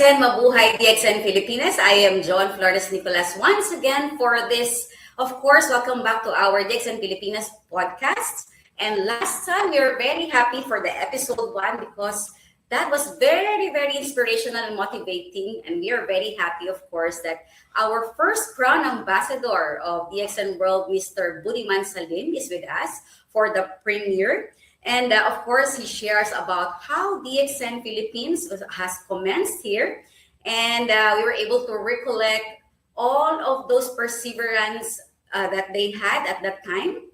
DXN Mabuhay, DXN Filipinas. I am Joan Flores-Nicolas once again for this. Of course, welcome back to our DXN Filipinas podcast. And last time, we were very happy for the episode 1 because that was very, very inspirational and motivating. And we are very happy, of course, that our first crown ambassador of DXN World, Mr. Budiman Salim, is with us for the premiere. And of course, he shares about how DXN Philippines has commenced here. And we were able to recollect all of those perseverance that they had at that time,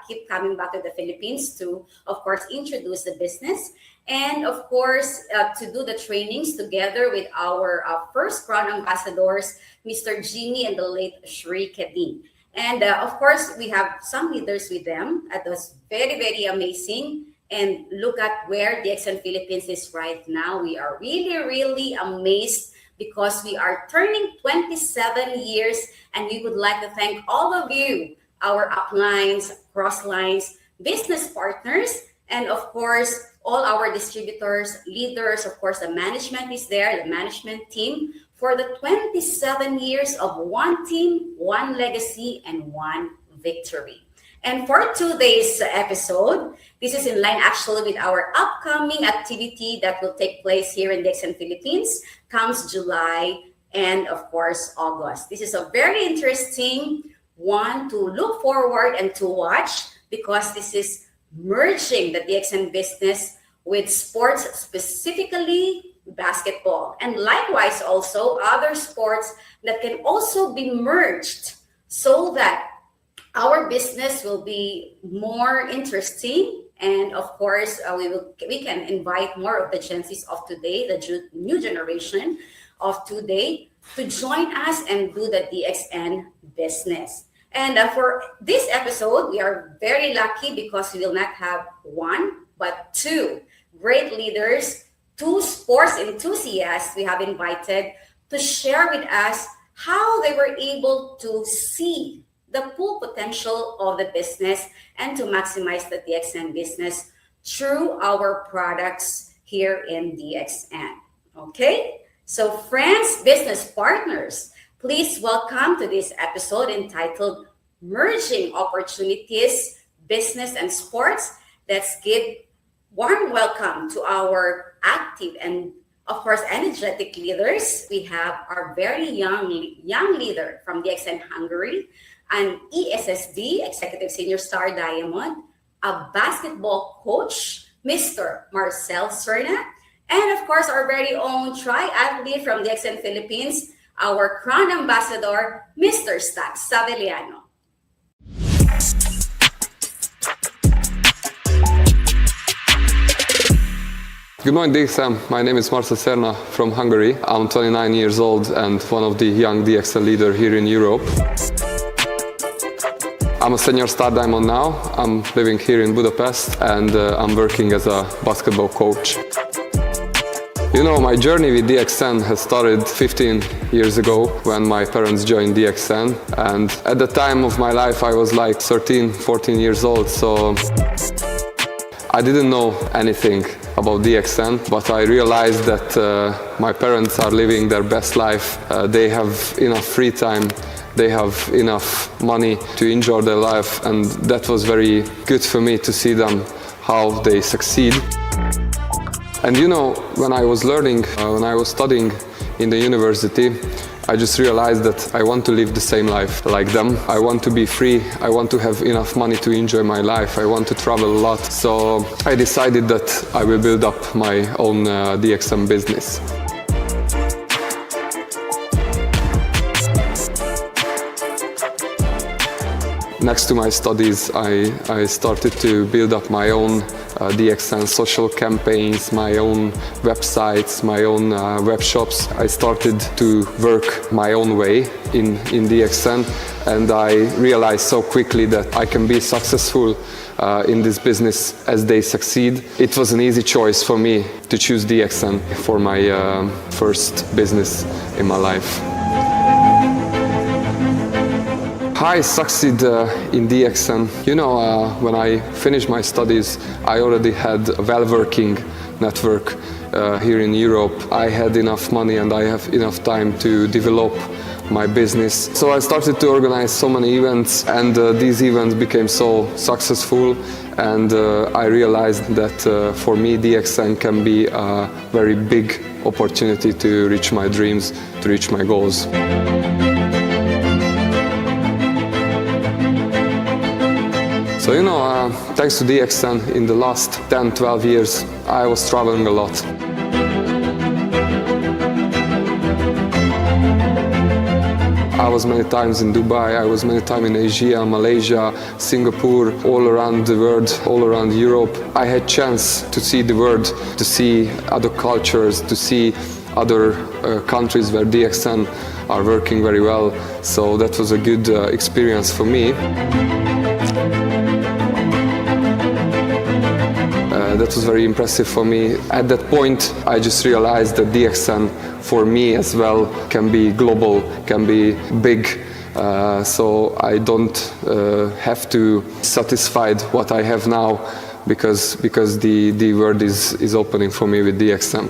keep coming back to the Philippines to, of course, introduce the business. And of course, to do the trainings together with our first crown ambassadors, Mr. Jimmy and the late Shri Kedin. And of course, we have some leaders with them. That was very, very amazing. And look at where DXN Philippines is right now. We are really, really amazed because we are turning 27 years. And we would like to thank all of you, our uplines, crosslines, business partners, and of course, all our distributors, leaders. Of course, the management is there, the management team, for the 27 years of one team, one legacy, and one victory. And for today's episode, this is in line actually with our upcoming activity that will take place here in DXN Philippines comes July and of course August. This is a very interesting one to look forward and to watch because this is merging the DXN business with sports, specifically basketball, and likewise also other sports that can also be merged so that our business will be more interesting. And of course, we can invite more of the Gen Zs of today, the new generation of today, to join us and do the DXN business. And for this episode, we are very lucky because we will not have one, but two great leaders, two sports enthusiasts we have invited to share with us how they were able to see the full potential of the business and to maximize the DXN business through our products here in DXN. Okay? So friends, business partners, please welcome to this episode entitled Merging Opportunities, Business and Sports. Let's give warm welcome to our active and, of course, energetic leaders. We have our very young leader from DXN Hungary, an ESSD, Executive Senior Star Diamond, a basketball coach, Mr. Marcel Serna, and of course, our very own triathlete from DXN Philippines, our crown ambassador, Mr. Stan Saveliano. Good morning, DXN. My name is Marcel Serna from Hungary. I'm 29 years old and one of the young DXN leaders here in Europe. I'm a senior star diamond now. I'm living here in Budapest and I'm working as a basketball coach. You know, my journey with DXN has started 15 years ago when my parents joined DXN. And at the time of my life, I was like 13, 14 years old. So I didn't know anything about DXN, but I realized that my parents are living their best life. They have enough free time, they have enough money to enjoy their life, and that was very good for me to see them, how they succeed. And you know, when I was learning, when I was studying in the university, I just realized that I want to live the same life like them. I want to be free. I want to have enough money to enjoy my life. I want to travel a lot. So I decided that I will build up my own DXN business. Next to my studies, I started to build up my own DXN social campaigns, my own websites, my own web shops. I started to work my own way in DXN, and I realized so quickly that I can be successful in this business as they succeed. It was an easy choice for me to choose DXN for my first business in my life. I succeed in DXN. You know, when I finished my studies, I already had a well-working network here in Europe, I had enough money and I have enough time to develop my business. So I started to organize so many events, and these events became so successful, and I realized that for me DXN can be a very big opportunity to reach my dreams, to reach my goals. So thanks to DXN, in the last 10-12 years I was traveling a lot. I was many times in Dubai, I was many times in Asia, Malaysia, Singapore, all around the world, all around Europe. I had chance to see the world, to see other cultures, to see other countries where DXN are working very well. So that was a good experience for me. That was very impressive for me. At that point, I just realized that DXN for me as well can be global, can be big. So I don't have to satisfy what I have now because the world is opening for me with DXN.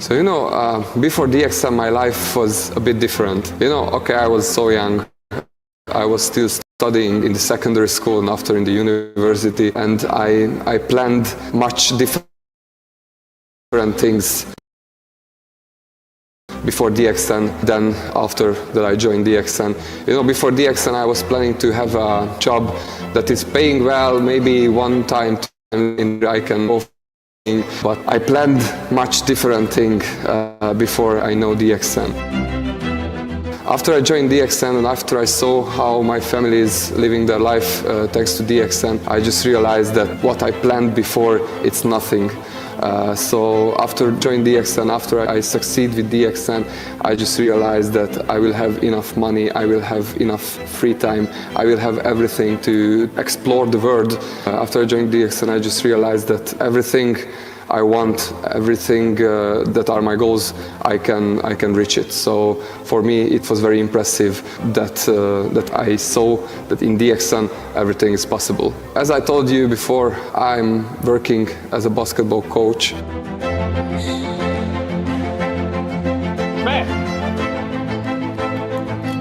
So before DXN my life was a bit different. Okay, I was so young. I was still studying in the secondary school and after in the university, and I planned much different things before DXN than after that I joined DXN. Before DXN I was planning to have a job that is paying well, maybe one time I can go, but I planned much different thing before I know DXN. After I joined DXN and after I saw how my family is living their life thanks to DXN, I just realized that what I planned before, it's nothing. So after joining DXN, after I succeed with DXN, I just realized that I will have enough money, I will have enough free time, I will have everything to explore the world. After I joined DXN, I just realized that everything I want, everything that are my goals, I can reach it. So for me, it was very impressive that I saw that in DXN everything is possible. As I told you before, I'm working as a basketball coach.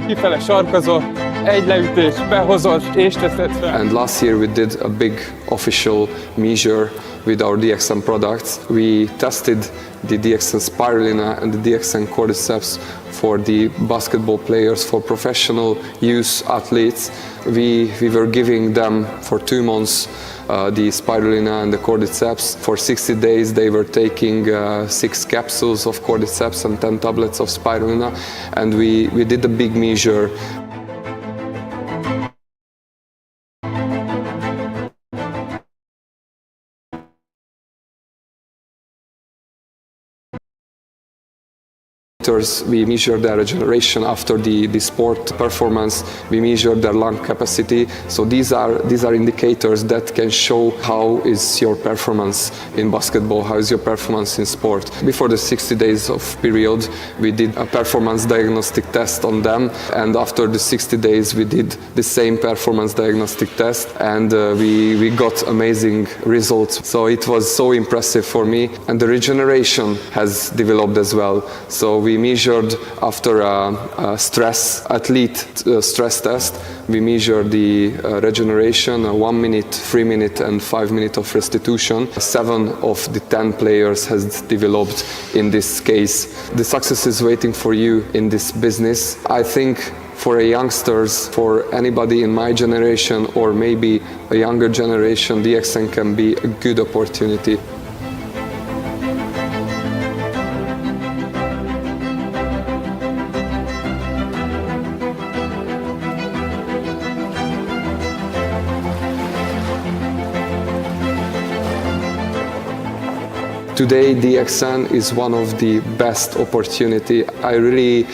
Kifele sarkazol, egy leütés, behozod és teszed fel. And last year we did a big official measure with our DXN products. We tested the DXN Spirulina and the DXN Cordyceps for the basketball players, for professional youth athletes. We were giving them for 2 months the Spirulina and the Cordyceps. For 60 days they were taking 6 capsules of Cordyceps and 10 tablets of Spirulina, and we did a big measure. We measure their regeneration after the sport performance. We measure their lung capacity. So these are indicators that can show how is your performance in basketball, how is your performance in sport. Before the 60 days of period, we did a performance diagnostic test on them, and after the 60 days we did the same performance diagnostic test, and we got amazing results. So it was so impressive for me, and the regeneration has developed as well. So we measured after a stress test, we measured the regeneration, 1 minute, 3 minute and 5 minutes of restitution. 7 of the 10 players has developed in this case. The success is waiting for you in this business. I think for youngsters, for anybody in my generation or maybe a younger generation, DXN can be a good opportunity. Today, DXN is one of the best opportunity. I really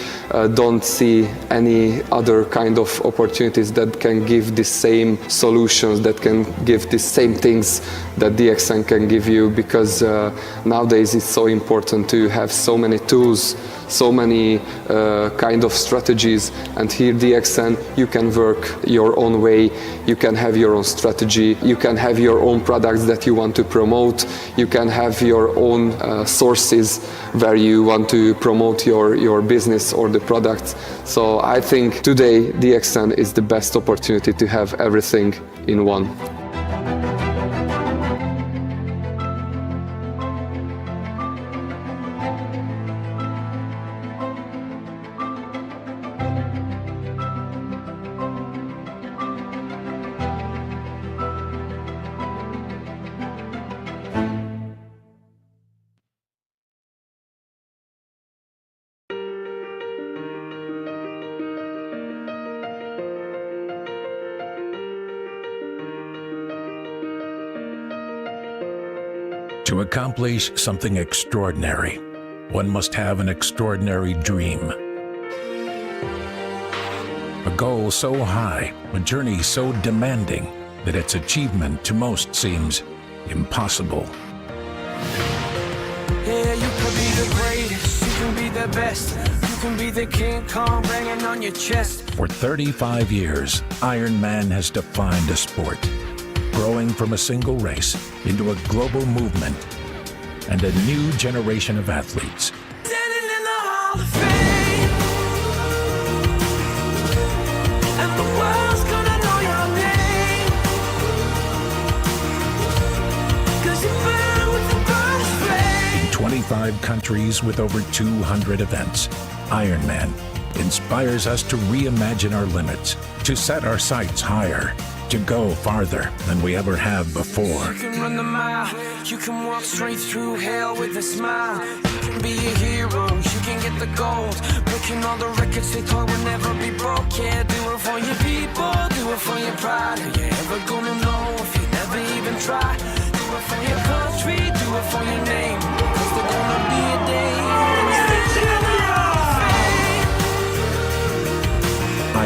don't see any other kind of opportunities that can give the same solutions, that can give the same things that DXN can give you, because nowadays it's so important to have so many tools so many kind of strategies, and here DXN you can work your own way, you can have your own strategy, you can have your own products that you want to promote, you can have your own sources where you want to promote your business or the products. So I think today DXN is the best opportunity to have everything in one. To accomplish something extraordinary, one must have an extraordinary dream. A goal so high, a journey so demanding that its achievement to most seems impossible. Yeah, you could be the greatest, you can be the best, you can be the King Kong banging on your chest. For 35 years, Ironman has defined a sport, growing from a single race into a global movement and a new generation of athletes. Standing in the Hall of Fame, and the world's gonna know your name, 'cause you burn with the brightest flame. In 25 countries with over 200 events, Ironman inspires us to reimagine our limits, to set our sights higher, to go farther than we ever have before. You can run the mile, you can walk straight through hell with a smile. You can be a hero, you can get the gold, breaking all the records they thought would never be broke. Yeah, do it for your people, do it for your pride. Are you ever gonna know if you never even try? Do it for your country, do it for your name, 'cause there's gonna be a day when you're standing in the Hall of Fame.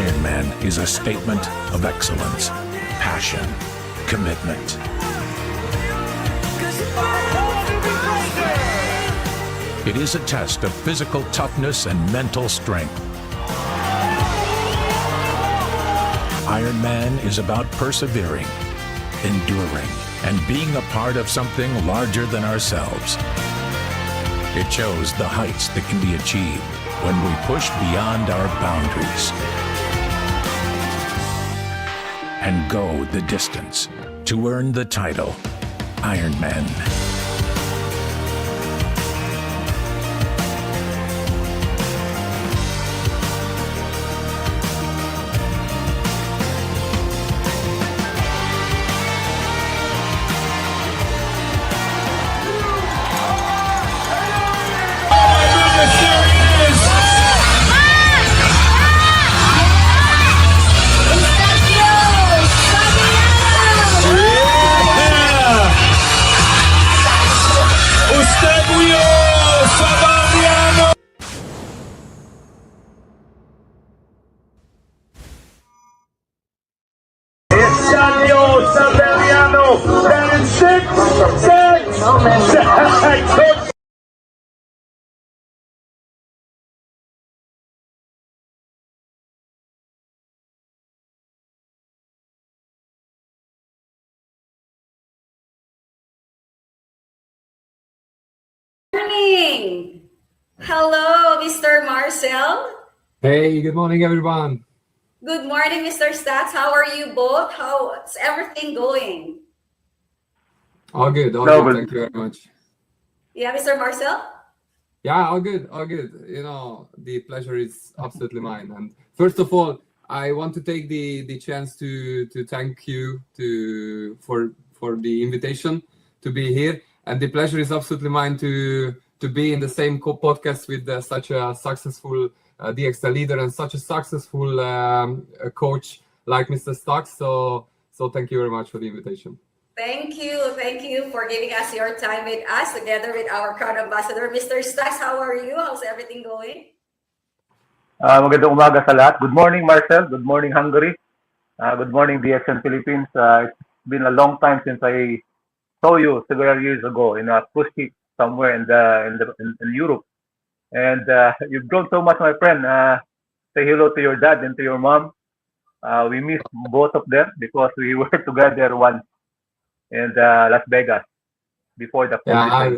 Ironman is a statement of excellence, passion, commitment. 'Cause you burn with the brightest flame. It is a test of physical toughness and mental strength. Ironman is about persevering, enduring, and being a part of something larger than ourselves. It shows the heights that can be achieved when we push beyond our boundaries and go the distance to earn the title Ironman. Morning! Hello, Mr. Marcel. Hey, good morning, everyone. Good morning, Mr. Stats. How are you both? How's everything going? All good, all No, good. but- Thank you very much. Yeah, Mr. Marcel? Yeah, all good, all good. You know, the pleasure is absolutely mine. And first of all, I want to take the chance to thank you for the invitation to be here. And the pleasure is absolutely mine to be in the same podcast with such a successful DXL leader and such a successful coach like Mr. Stocks. So thank you very much for the invitation. Thank you for giving us your time with us together with our crowd ambassador, Mr. Stacks. How are you? How's everything going? Magandang umaga sa lahat. Good morning, Marcel. Good morning, Hungary. Good morning, DXN Philippines. It's been a long time since I saw you several years ago in a cruise ship somewhere in Europe. And you've grown so much, my friend. Say hello to your dad and to your mom. We miss both of them because we were together once in Las Vegas before the Yeah,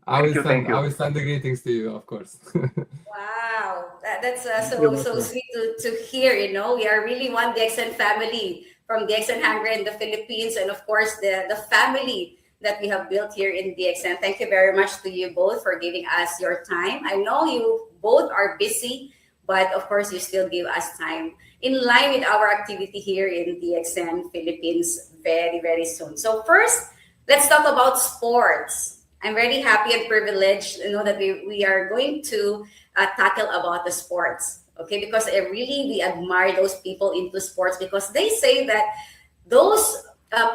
COVID-19. Thank you. I will send the greetings to you, of course. Wow, that's you, so Marcel. sweet to hear. You know, we are really one DXN family from DXN Hungary and the Philippines, and of course the family that we have built here in DXN. Thank you very much to you both for giving us your time. I know you both are busy, but of course you still give us time in line with our activity here in DXN Philippines very, very soon. So first, let's talk about sports. I'm very happy and privileged, you know, that we are going to tackle about the sports, okay? Because we admire those people into sports because they say that those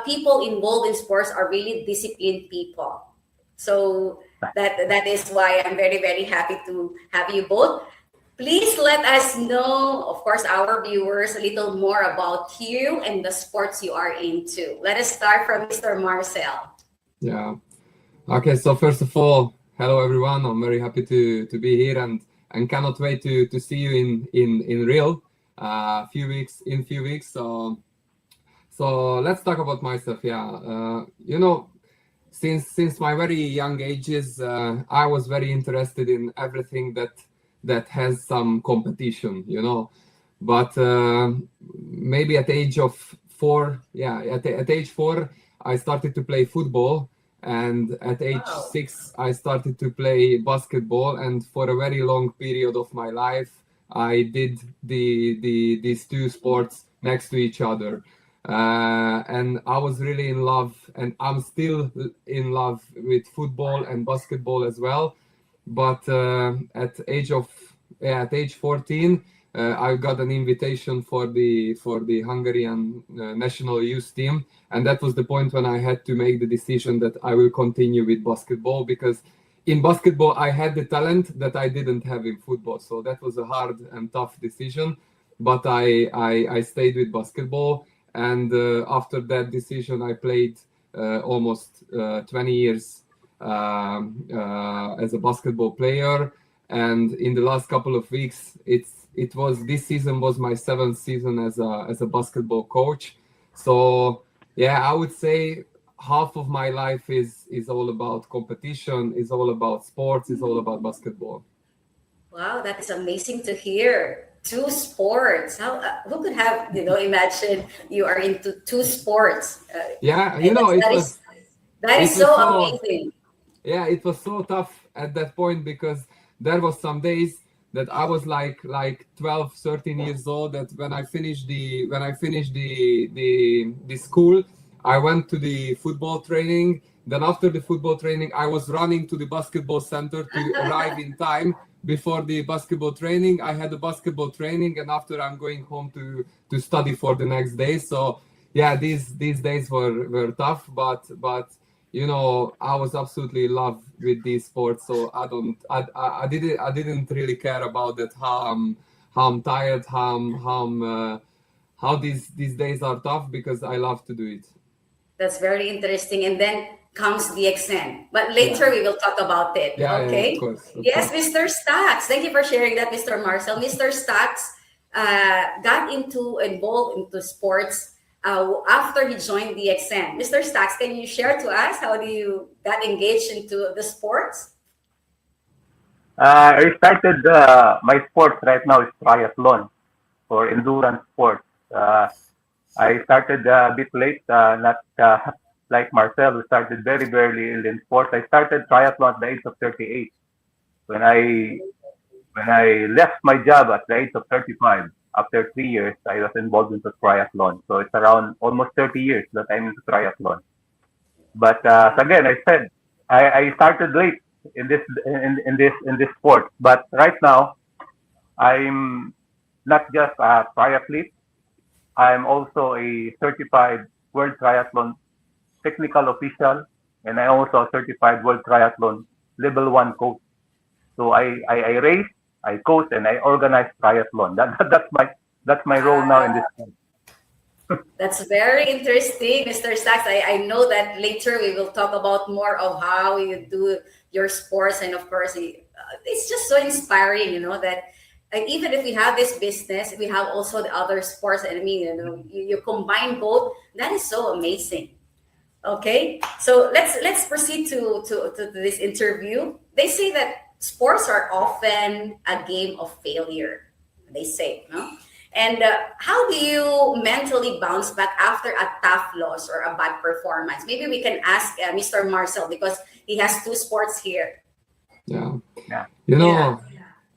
people involved in sports are really disciplined people. So that is why I'm very, very happy to have you both. Please let us know, of course, our viewers a little more about you and the sports you are into. Let us start from Mr. Marcel. Yeah. Okay, so first of all, hello everyone. I'm very happy to be here and cannot wait to see you in real few weeks. So let's talk about myself. Yeah, you know, since my very young ages, I was very interested in everything that has some competition, you know. But maybe at the age of 4, at age 4, I started to play football. And at age 6, I started to play basketball, and for a very long period of my life, I did these two sports next to each other. And I was really in love, and I'm still in love with football and basketball as well. But at age 14, I got an invitation for the Hungarian national youth team, and that was the point when I had to make the decision that I will continue with basketball, because in basketball I had the talent that I didn't have in football. So that was a hard and tough decision, but I stayed with basketball, and after that decision I played almost 20 years as a basketball player. And in the last couple of weeks, this season was my 7th season as a basketball coach. So yeah, I would say half of my life is all about competition, is all about sports, is all about basketball. Wow, that's amazing to hear. 2 sports. Who could have, imagined you are into 2 sports? Yeah, you know, that is so amazing. Yeah, it was so tough at that point because there was some days that I was like 12, 13 years old, that when I finished the school, I went to the football training. Then after the football training, I was running to the basketball center to arrive in time before the basketball training. I had a basketball training, and after I'm going home to study for the next day. So yeah, these days were tough, but you know, I was absolutely in love with these sports. So I didn't really care about that, how I'm tired, how these days are tough, because I love to do it. That's very interesting. And then comes DXN. But later we will talk about it. Yeah, okay. Yeah, of course. Yes, Mr. Stacks. Thank you for sharing that, Mr. Marcel. Mr. Stacks got involved into sports after he joined DXN. Mr. Stacks, can you share to us how do you got engaged into the sports? I started my sports right now is triathlon, for endurance sports. I started a bit late, not like Marcel, who started very, very early in sports. I started triathlon at the age of 38. When I left my job at the age of 35, after 3 years, I was involved into triathlon. So it's around almost 30 years that I'm into triathlon. But again, I said I started late in this sport. But right now, I'm not just a triathlete. I'm also a certified World Triathlon technical official, and I'm also a certified World Triathlon level 1 coach. So I race, I coach, and I organize triathlon. That's my role now in this sport. That's very interesting, Mr. Stacks. I know that later we will talk about more of how you do your sports, and of course it's just so inspiring, that even if we have this business, we have also the other sports. And I mean, you combine both. That is so amazing. Okay, so let's proceed to this interview. They say that sports are often a game of failure. They say, no? And how do you mentally bounce back after a tough loss or a bad performance? Maybe we can ask Mr. Marcel, because he has two sports here. Yeah. Yeah.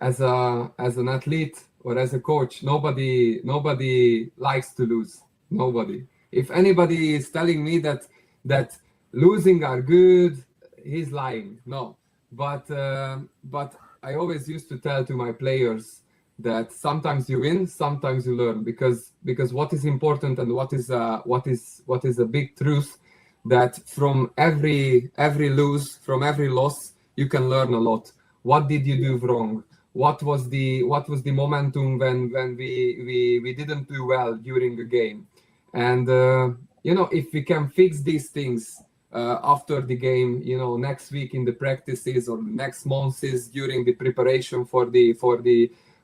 As an athlete or as a coach, nobody likes to lose. Nobody. If anybody is telling me that losing are good, he's lying. No. But I always used to tell to my players that sometimes you win, sometimes you learn, because what is important and what is a big truth, that from every loss you can learn a lot. What did you do wrong? What was the momentum when we didn't do well during the game? And if we can fix these things after the game, next week in the practices or next months during the preparation for the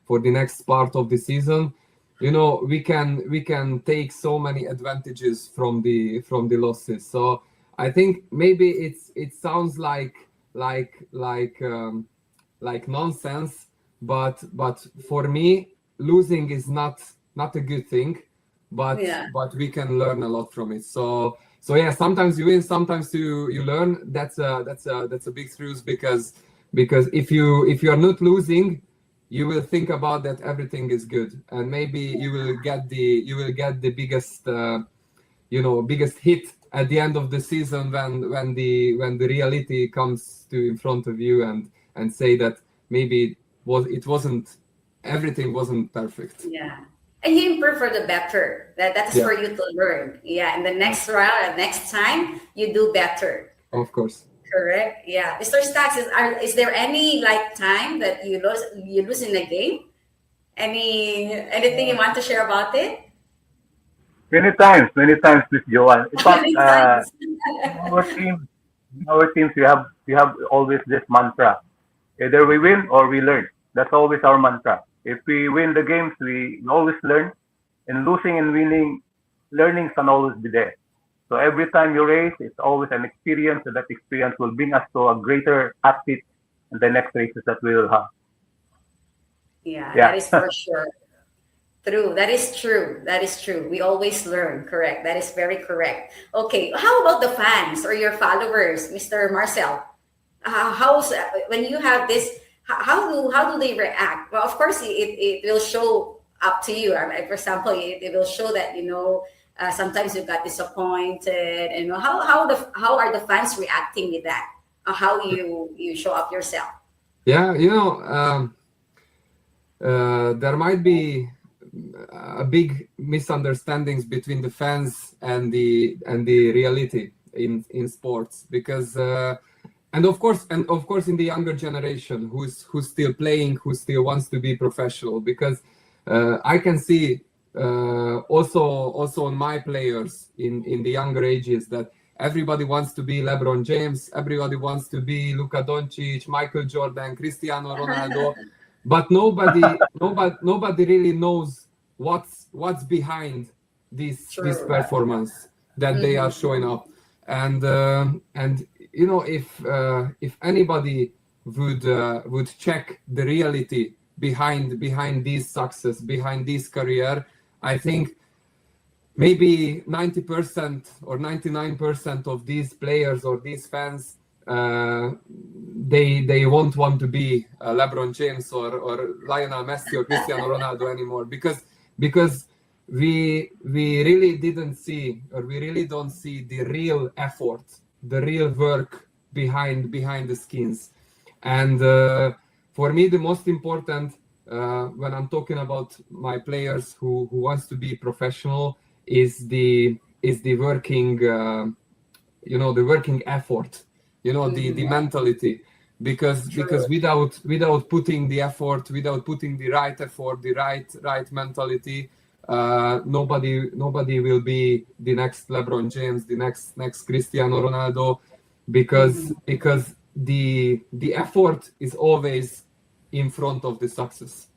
next part of the season, we can take so many advantages from the losses. So I think maybe it sounds like nonsense, but for me, losing is not a good thing, but we can learn a lot from it. So yeah, sometimes you win, sometimes you learn. That's a big truth, because if you are not losing, you will think about that everything is good, and maybe you will get the biggest biggest hit at the end of the season when the reality comes in front of you and say that maybe everything wasn't perfect. Yeah. And you improve for the better. That's for you to learn. Yeah. And the next round, next time, you do better. Of course. Correct. Yeah. Mr. Stacks, is there any time that you lose in a game? Anything you want to share about it? Many times, Miss Joan. In fact, our teams, we have always this mantra: either we win or we learn. That's always our mantra. If we win the games, we always learn. And losing and winning, learning can always be there. So every time you race, it's always an experience, and that experience will bring us to a greater athlete in the next races that we will have. Yeah, that is for sure. True. That is true. We always learn. Correct. That is very correct. Okay. How about the fans or your followers, Mr. Marcel? When you have this, how do they react? Well, of course, it will show up to you. For example, it will show that sometimes you got disappointed. And how are the fans reacting with that? How you show up yourself? Yeah, there might be a big misunderstandings between the fans and the reality in sports, because and of course in the younger generation who's still playing, who still wants to be professional, because I can see also on my players in the younger ages that everybody wants to be LeBron James, everybody wants to be Luka Doncic, Michael Jordan, Cristiano Ronaldo, but nobody really knows what's behind this performance that they are showing up. And if anybody would check the reality behind this success, behind this career, I think maybe 90% or 99% of these players or these fans, they won't want to be LeBron James or Lionel Messi or Cristiano Ronaldo anymore, because we really didn't see, or we really don't see the real effort, the real work behind the skins. And for me, the most important when I'm talking about my players who wants to be professional is the working the working effort, the mentality, because without putting the effort, without putting the right effort, the right mentality, nobody will be the next LeBron James, the next Cristiano Ronaldo, because the effort is always in front of the success.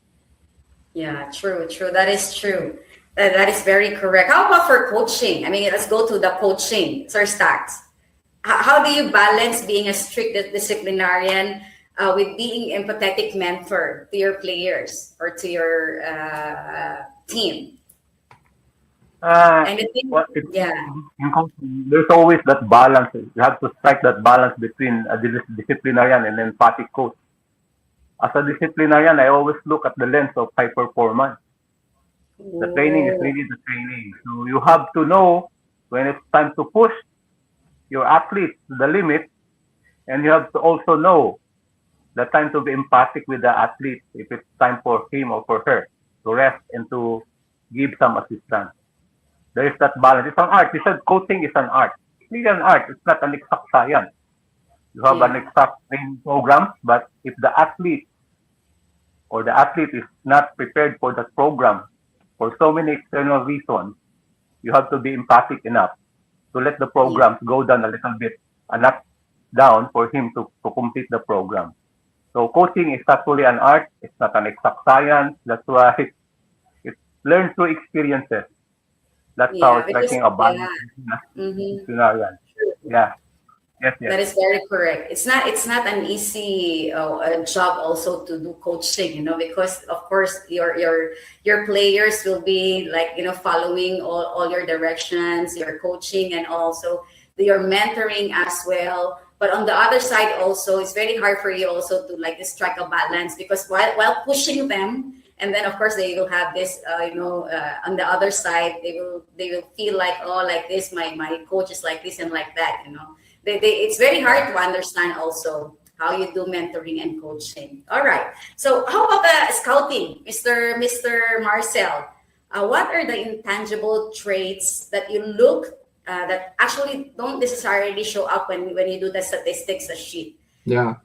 Yeah, true. That is true. That is very correct. How about for coaching? I mean, let's go to the coaching. Sir Stacks, how do you balance being a strict disciplinarian with being empathetic mentor to your players or to your team? And yeah. In coaching, there's always that balance. You have to strike that balance between a disciplinarian and an empathic coach. As a disciplinarian, I always look at the lens of high performance. The training is really the training. So you have to know when it's time to push your athlete to the limit, and you have to also know the time to be empathic with the athlete if it's time for him or for her to rest and to give some assistance. There is that balance. It's an art. You said coaching is an art. It's really an art. It's not an exact science. You have an exact training program, but if the athlete is not prepared for that program for so many external reasons, you have to be empathic enough to let the program go down a little bit and not down for him to complete the program. So coaching is actually an art. It's not an exact science. That's why it's learned through experiences. That's how it's striking a balance. Yeah. Yes. That is very correct. It's not an easy job also to do coaching, because of course your players will be like, following all your directions, your coaching, and also your mentoring as well. But on the other side also, it's very hard for you also to like strike a balance, because while pushing them, and then of course they will have this, on the other side, they will feel like, oh, like this, my coach is like this and like that, it's very hard to understand also how you do mentoring and coaching. All right. So how about the scouting, Mr. Marcel? What are the intangible traits that you look that actually don't necessarily show up when you do the statistics sheet? Yeah.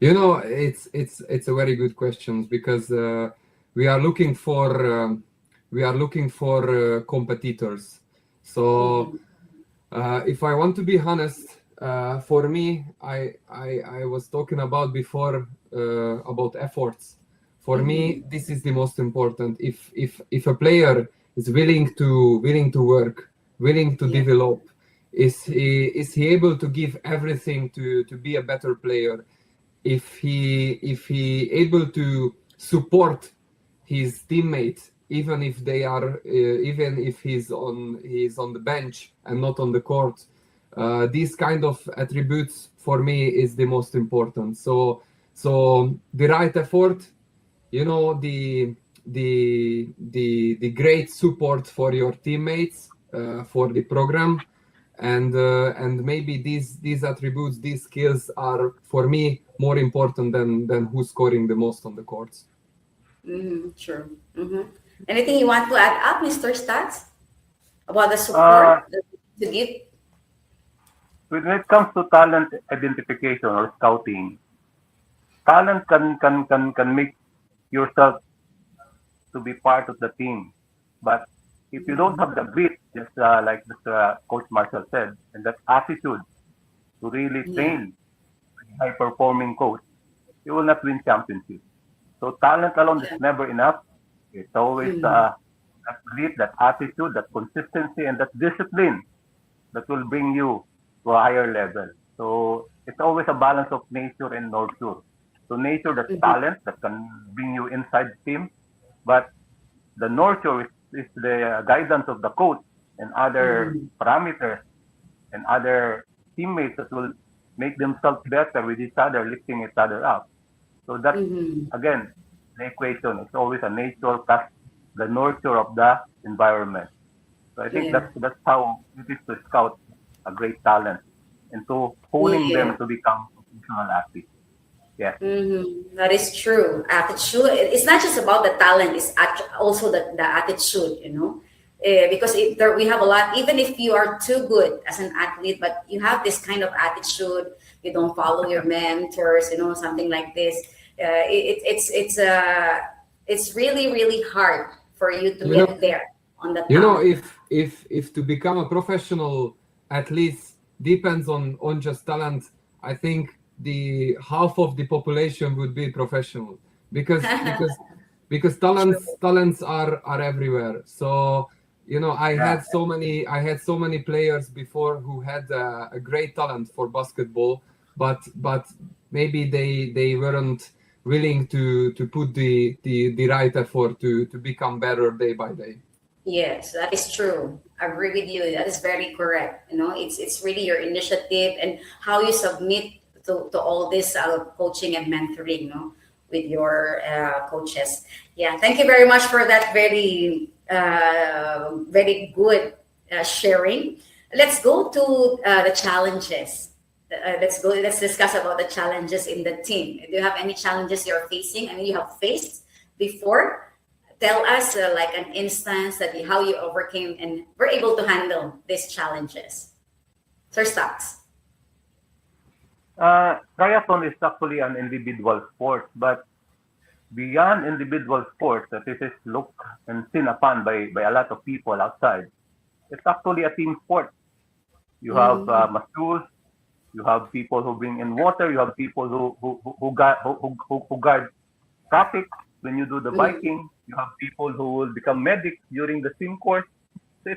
It's a very good question, because we are looking for competitors. So if I want to be honest, for me, I was talking about before about efforts. For me, this is the most important. If a player is willing to work, willing to develop, is he able to give everything to be a better player? If he able to support his teammates, even if he's on the bench and not on the court, these kind of attributes for me is the most important. So the right effort, the great support for your teammates, for the program, and maybe these attributes, these skills are for me more important than who's scoring the most on the courts. Sure. Anything you want to add up, Mr. Stats, about the support to give? When it comes to talent identification or scouting, talent can make yourself to be part of the team. But if you don't have the grit, just like Coach Marcel said, and that attitude to really train a high-performing coach, you will not win championships. So talent alone is never enough. It's always that grit, that attitude, that consistency, and that discipline that will bring you to a higher level. So it's always a balance of nature and nurture. So nature, that's talent that can bring you inside the team, but the nurture is the guidance of the coach and other parameters and other teammates that will make themselves better with each other, lifting each other up. So that's, again, the equation. It's always a nature plus the nurture of the environment. So I think that's how it is to scout a great talent and to honing them to become professional athletes. Yeah. That is true. Attitude. It's not just about the talent. It's also the attitude, because we have a lot. Even if you are too good as an athlete, but you have this kind of attitude, you don't follow your mentors, something like this. It's really, really hard for you to get there on the talent. If to become a professional athlete depends on just talent, I think the half of the population would be professional, because talents are everywhere. So I had so many players before who had a great talent for basketball, but maybe they weren't willing to put the right effort to become better day by day. Yes, that is true. I agree with you. That is very correct. It's really your initiative and how you submit to all this coaching and mentoring, with your coaches. Yeah, thank you very much for that very very good sharing. Let's go to the challenges. Let's discuss about the challenges in the team. Do you have any challenges you're facing? I mean, you have faced before. Tell us like an instance that how you overcame and were able to handle these challenges. Sir Stocks. Triathlon is actually an individual sport, but beyond individual sports, that this is looked and seen upon by a lot of people outside. It's actually a team sport. You have masseurs, you have people who bring in water, you have people who guard traffic when you do the biking, you have people who will become medics during the swim course. So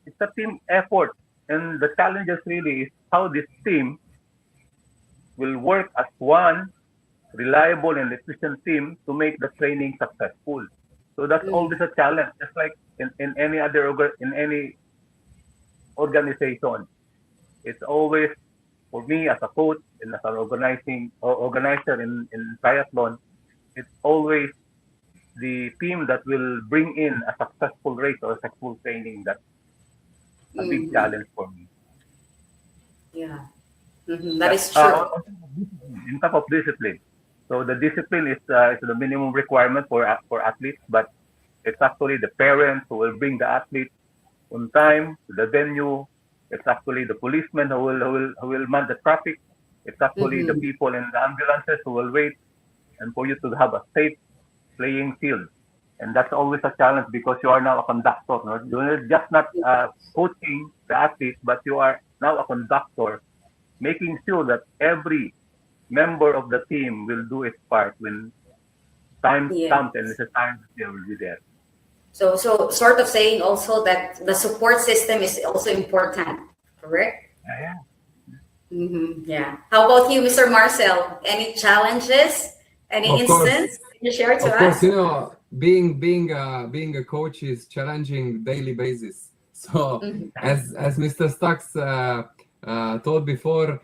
it's a team effort, and the challenges really is how this team will work as one reliable and efficient team to make the training successful. So that's always a challenge, just like in any organization. It's always, for me as a coach and as an organizer in triathlon, it's always the team that will bring in a successful race or a successful training. That's a big challenge for me. Yeah, that is true. In top of discipline. So the discipline is the minimum requirement for athletes, but it's actually the parents who will bring the athlete on time to the venue. It's actually the policemen who will man the traffic. It's actually the people in the ambulances who will wait, and for you to have a safe playing field. And that's always a challenge because you are now a conductor. You're just not coaching the athlete, but you are now a conductor, making sure that every member of the team will do its part when time comes and it's a time that they will be there. So sort of saying also that the support system is also important, correct? Yeah. Yeah. How about you, Mr. Marcel? Any challenges? Any instance? Can you share to us? Of course, being a coach is challenging daily basis. So as Mr. Stocks told before,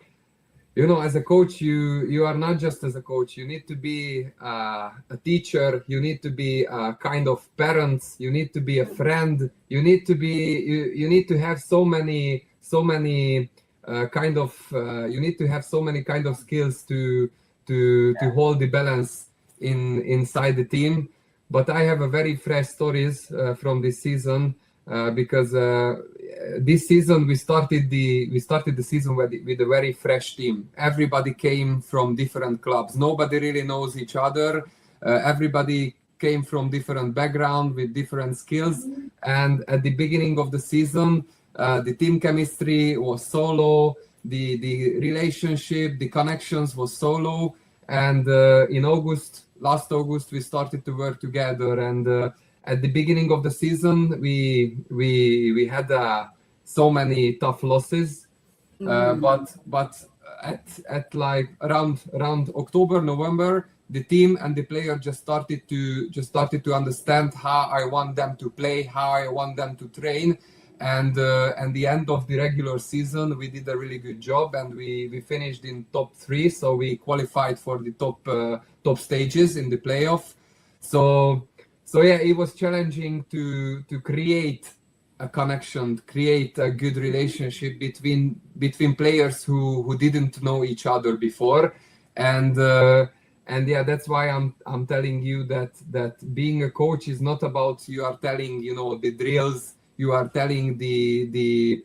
as a coach, you are not just as a coach. You need to be a teacher. You need to be a kind of parent. You need to be a friend. You need to be. You need to have so many kind of. You need to have so many kind of skills to hold the balance inside the team. But I have a very fresh stories from this season because this season we started the season with a very fresh team. Everybody came from different clubs. Nobody really knows each other. Everybody came from different background with different skills. And at the beginning of the season, the team chemistry was so low. The relationship, the connections was so low. And in last August, we started to work together. And at the beginning of the season, we had so many tough losses, but at like around October, November, the team and the player just started to understand how I want them to play, how I want them to train, and the end of the regular season, we did a really good job, and we finished in top 3, so we qualified for the top stages in the playoff. So yeah, it was challenging to create a connection, create a good relationship between players who didn't know each other before, and yeah, that's why I'm telling you that being a coach is not about you are telling the drills, you are telling the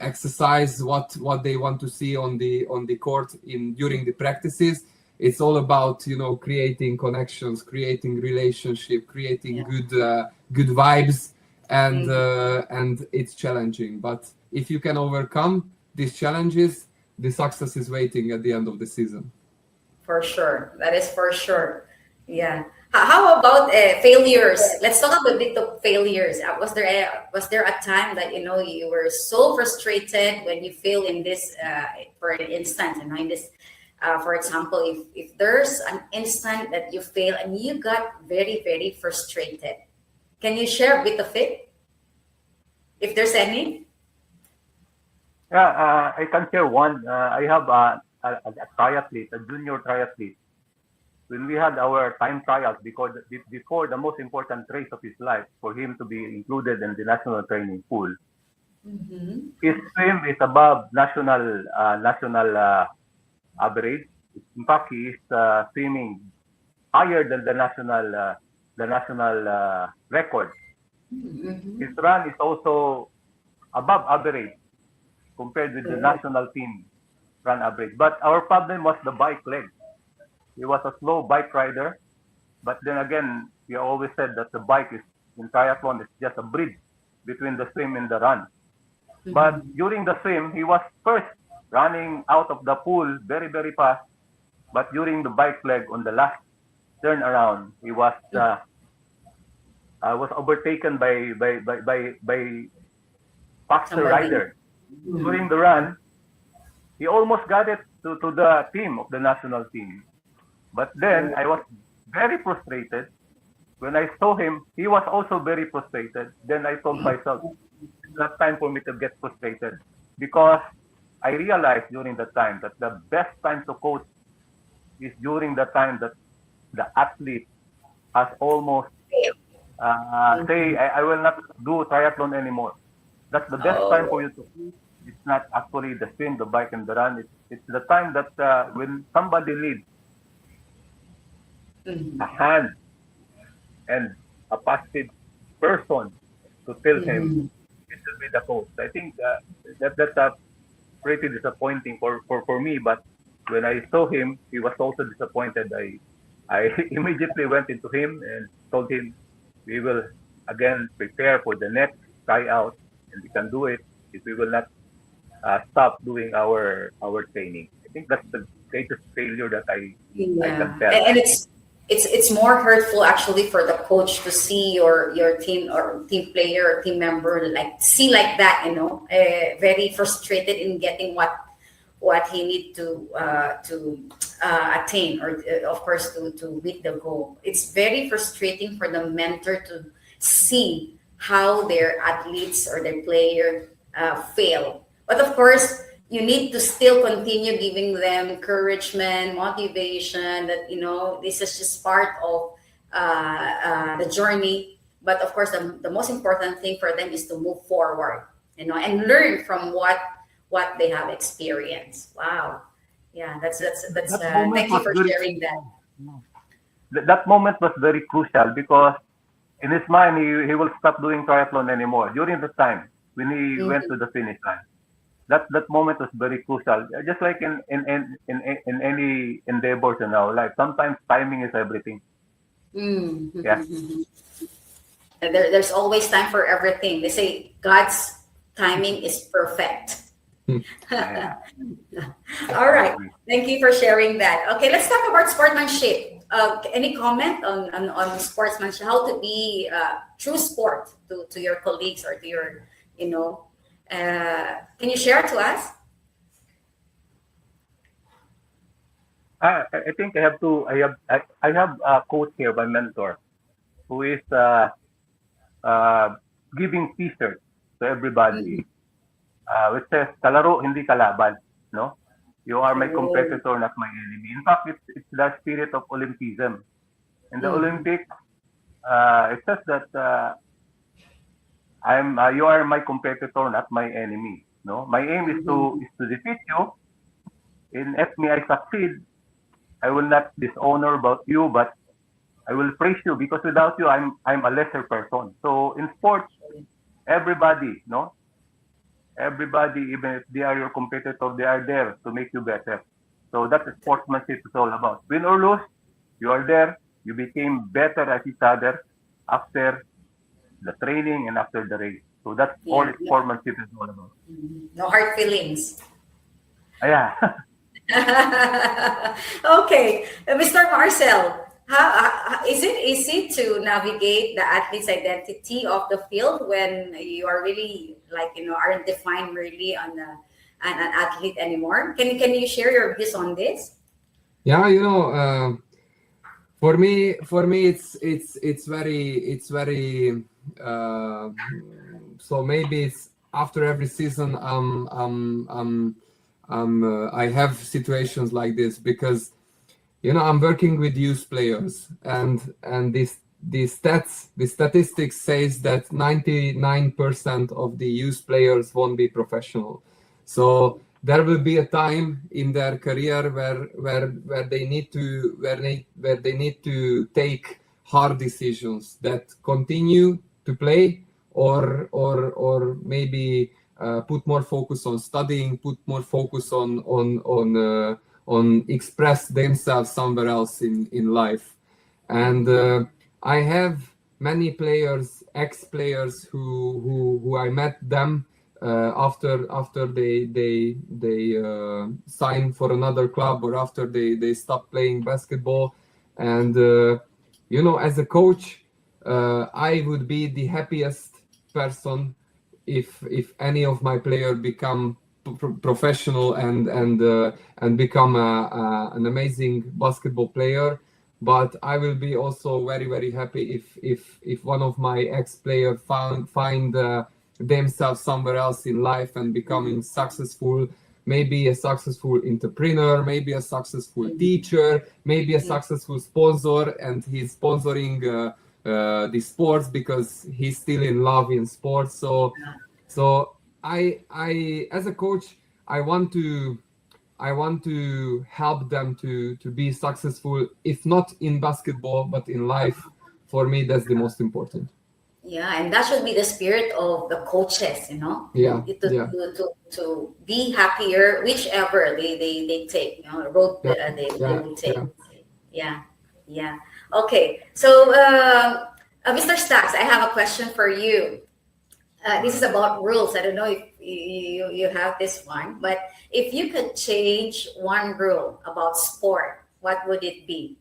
exercise what they want to see on the court during the practices. It's all about creating connections, creating relationship, creating good vibes, and it's challenging. But if you can overcome these challenges, the success is waiting at the end of the season. For sure. That is for sure. Yeah. How about failures? Let's talk a bit of failures. Was there a time that you were so frustrated when you fail in this, for instance, in this, for example, if there's an instant that you fail and you got very, very frustrated, can you share a bit of it, if there's any? Yeah, I can share one. I have a triathlete, a junior triathlete. When we had our time trials, because before the most important race of his life, for him to be included in the national training pool, his swim is above national average. In fact, he is swimming higher than the national record. His run is also above average compared with the national team run average. But our problem was the bike leg. He was a slow bike rider, but then again, we always said that the bike is in triathlon is just a bridge between the swim and the run. But during the swim, he was first running out of the pool very, very fast. But during the bike leg on the last turnaround, he was overtaken by faster rider. During the run, he almost got it to the team of the national team. But then I was very frustrated. When I saw him, he was also very frustrated. Then I told myself, it's not time for me to get frustrated. Because I realized during that time that the best time to coach is during the time that the athlete has almost say, I will not do triathlon anymore. That's the best time for you to coach. It's not actually the swim, the bike, and the run. It's the time that when somebody needs a hand and a positive person to tell him it should be the coach. I think that's pretty disappointing for me. But when I saw him, he was also disappointed. I immediately went into him and told him we will again prepare for the next tryout, and we can do it if we will not stop doing our training. I think that's the greatest failure that I can tell. And it's more hurtful actually for the coach to see your team or team player or team member like that, very frustrated in getting what he need to attain, or of course to meet the goal. It's very frustrating for the mentor to see how their athletes or their player fail. But of course, you need to still continue giving them encouragement, motivation, that, this is just part of the journey. But of course, the most important thing for them is to move forward, and learn from what they have experienced. Wow. Yeah, that's thank you for sharing that. That moment was very crucial because in his mind, he will stop doing triathlon anymore. During the time when he went to the finish line. That moment was very crucial. Just like in any endeavors in our life, sometimes timing is everything. Yeah. There's always time for everything. They say God's timing is perfect. Yeah. All right. Thank you for sharing that. Okay, let's talk about sportsmanship. Any comment on sportsmanship? How to be true sport to your colleagues or to your, can you share to us? I think I have a coach here, my mentor, who is giving T-shirts to everybody, which says "Kalaro hindi kalaban." No, you are my competitor, not my enemy. In fact, it's the spirit of Olympism. In the Olympics, it says that you are my competitor, not my enemy. No, my aim is to defeat you. And if I succeed, I will not dishonor about you, but I will praise you, because without you, I'm a lesser person. So in sports, everybody, even if they are your competitor, they are there to make you better. So that's what sportsmanship is all about. Win or lose, you are there. You became better at each other after the training and after the race. So that's all sportsmanship is all about. No hard feelings. Yeah. Okay, Mr. Marcel, how is it easy to navigate the athlete's identity of the field when you are really aren't defined really on an athlete anymore? Can you share your views on this? Yeah, for me, it's very. So maybe it's after every season, I have situations like this because, I'm working with youth players, and the statistics says that 99% of the youth players won't be professional. So there will be a time in their career where they need to take hard decisions that continue to play or maybe put more focus on studying, put more focus on express themselves somewhere else in life. And I have many players, ex-players who I met them after they sign for another club or after they stop playing basketball. And as a coach, I would be the happiest person if any of my players become professional and become an amazing basketball player. But I will be also very, very happy if one of my ex-players find themselves somewhere else in life and becoming successful, maybe a successful entrepreneur, maybe a successful teacher, maybe a successful sponsor, and he's sponsoring the sports because he's still in love in sports. So I as a coach, I want to help them to be successful, if not in basketball but in life. For me, that's the most important. Yeah, and that should be the spirit of the coaches, Yeah. To be happier, whichever they take, road they will take. Yeah. Okay, so Mr. Stacks, I have a question for you. This is about rules. I don't know if you have this one, but if you could change one rule about sport, what would it be?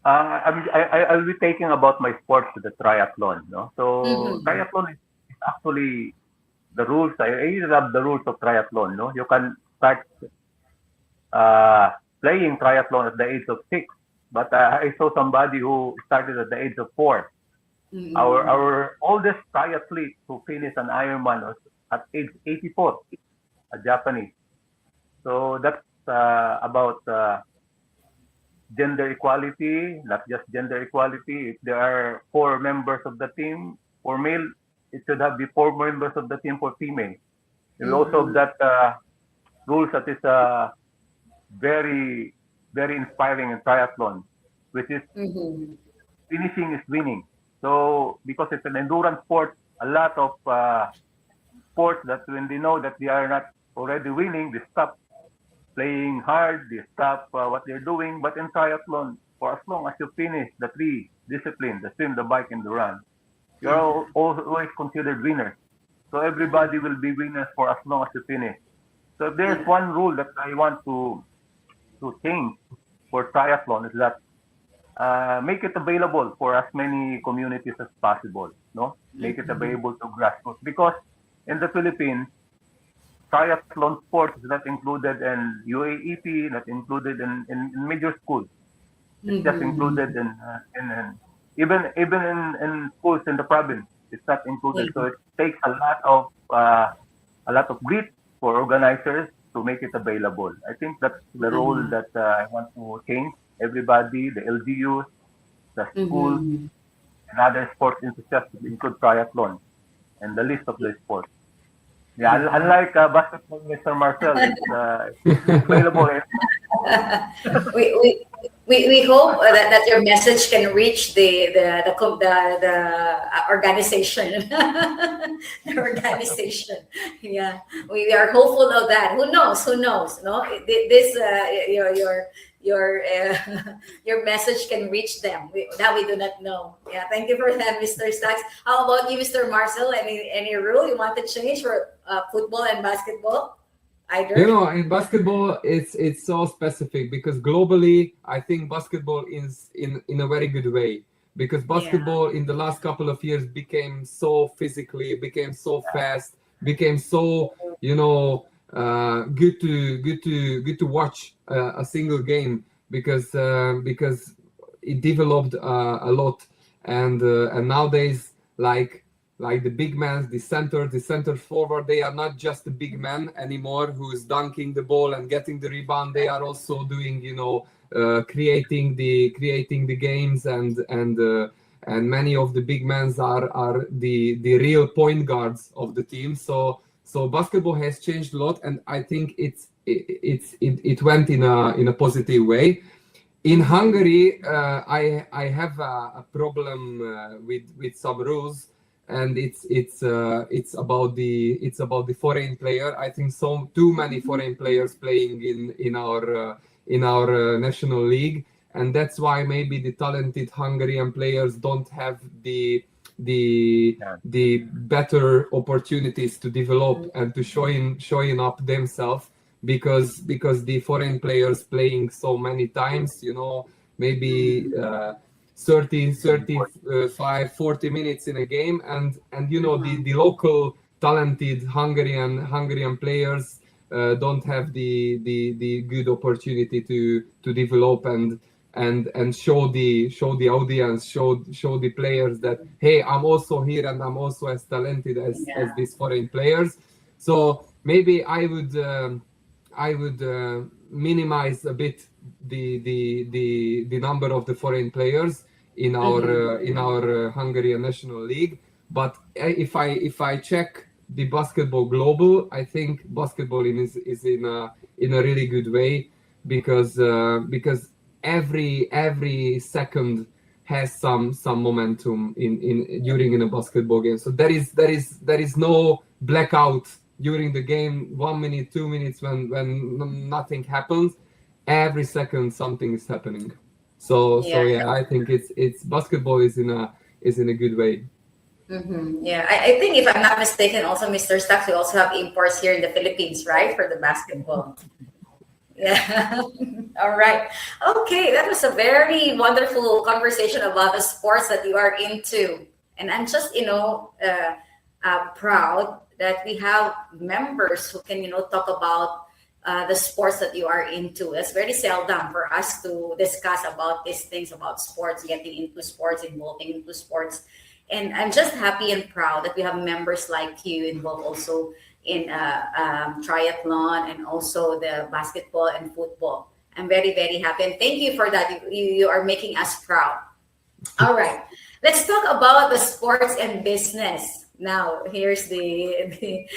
I'll be taking about my sport to the triathlon. No? So triathlon is actually the rules. I really love the rules of triathlon. No, you can start playing triathlon at the age of 6, but I saw somebody who started at the age of 4. Our oldest triathlete who finished an Ironman was at age 84, a Japanese. So that's about gender equality, not just gender equality. If there are 4 members of the team for male, it should have 4 members of the team for female. And also that rules that is very, very inspiring in triathlon, which is finishing is winning. So because it's an endurance sport, a lot of sports that when they know that they are not already winning, they stop playing hard, they stop what they're doing. But in triathlon, for as long as you finish the 3 disciplines, the swim, the bike, and the run, you're always considered winners. So everybody will be winners for as long as you finish. So if there's one rule that I want to change for triathlon is that make it available for as many communities as possible. No, make it available to grassroots, because in the Philippines, triathlon sports is not included in UAEP, not included in major schools. It's just included in even in schools in the province. It's not included. So it takes a lot of grit for organizers to make it available. I think that's the role that I want to change. Everybody, the LGUs, the schools, and other sports enthusiasts include triathlon and the list of the sports. Yeah, unlike basketball, Mr. Marcel, it's available. We hope that your message can reach the organization. The organization. Yeah, we are hopeful of that. Who knows? No, this your message can reach them. That we do not know. Yeah, thank you for that, Mr. Stacks. How about you, Mr. Marcel? Any rule you want to change for football and basketball? You know, in basketball, it's so specific because globally, I think basketball is in a very good way, because basketball in the last couple of years became so physically, became so fast, became so, you know, good to watch a single game, because it developed a lot, and nowadays, like the big men, the center forward, they are not just the big men anymore who is dunking the ball and getting the rebound. They are also doing, you know, creating the games, and many of the big men are the real point guards of the team. So basketball has changed a lot, and I think it went in a positive way. In Hungary, I have a problem with some rules, and it's about the foreign player. I think too many foreign players playing in our national league, and that's why maybe the talented Hungarian players don't have the better opportunities to develop and to showing up themselves, because the foreign players playing so many times, you know, maybe 30, 35, 40 minutes in a game, and you know, the local talented Hungarian players don't have the good opportunity to develop and show the audience, show the players that, hey, I'm also here and I'm also as talented as these foreign players. So maybe I would minimize a bit the number of the foreign players in our Hungarian national league. But if I check the basketball global, I think basketball is in a really good way, because every second has some momentum during a basketball game. So there is no blackout during the game, 1 minute, 2 minutes when nothing happens. Every second something is happening. So yeah, I think it's basketball is in a good way. Yeah, I think if I'm not mistaken, also Mr. Stacks, we also have imports here in the Philippines, right, for the basketball. Yeah. All right. Okay, that was a very wonderful conversation about the sports that you are into, and I'm just, you know, proud that we have members who can, you know, talk about the sports that you are into. It's very seldom for us to discuss about these things, about sports, getting into sports, involving into sports. And I'm just happy and proud that we have members like you involved also in triathlon and also the basketball and football. I'm very, very happy. And thank you for that. You are making us proud. All right. Let's talk about the sports and business. Now, here's the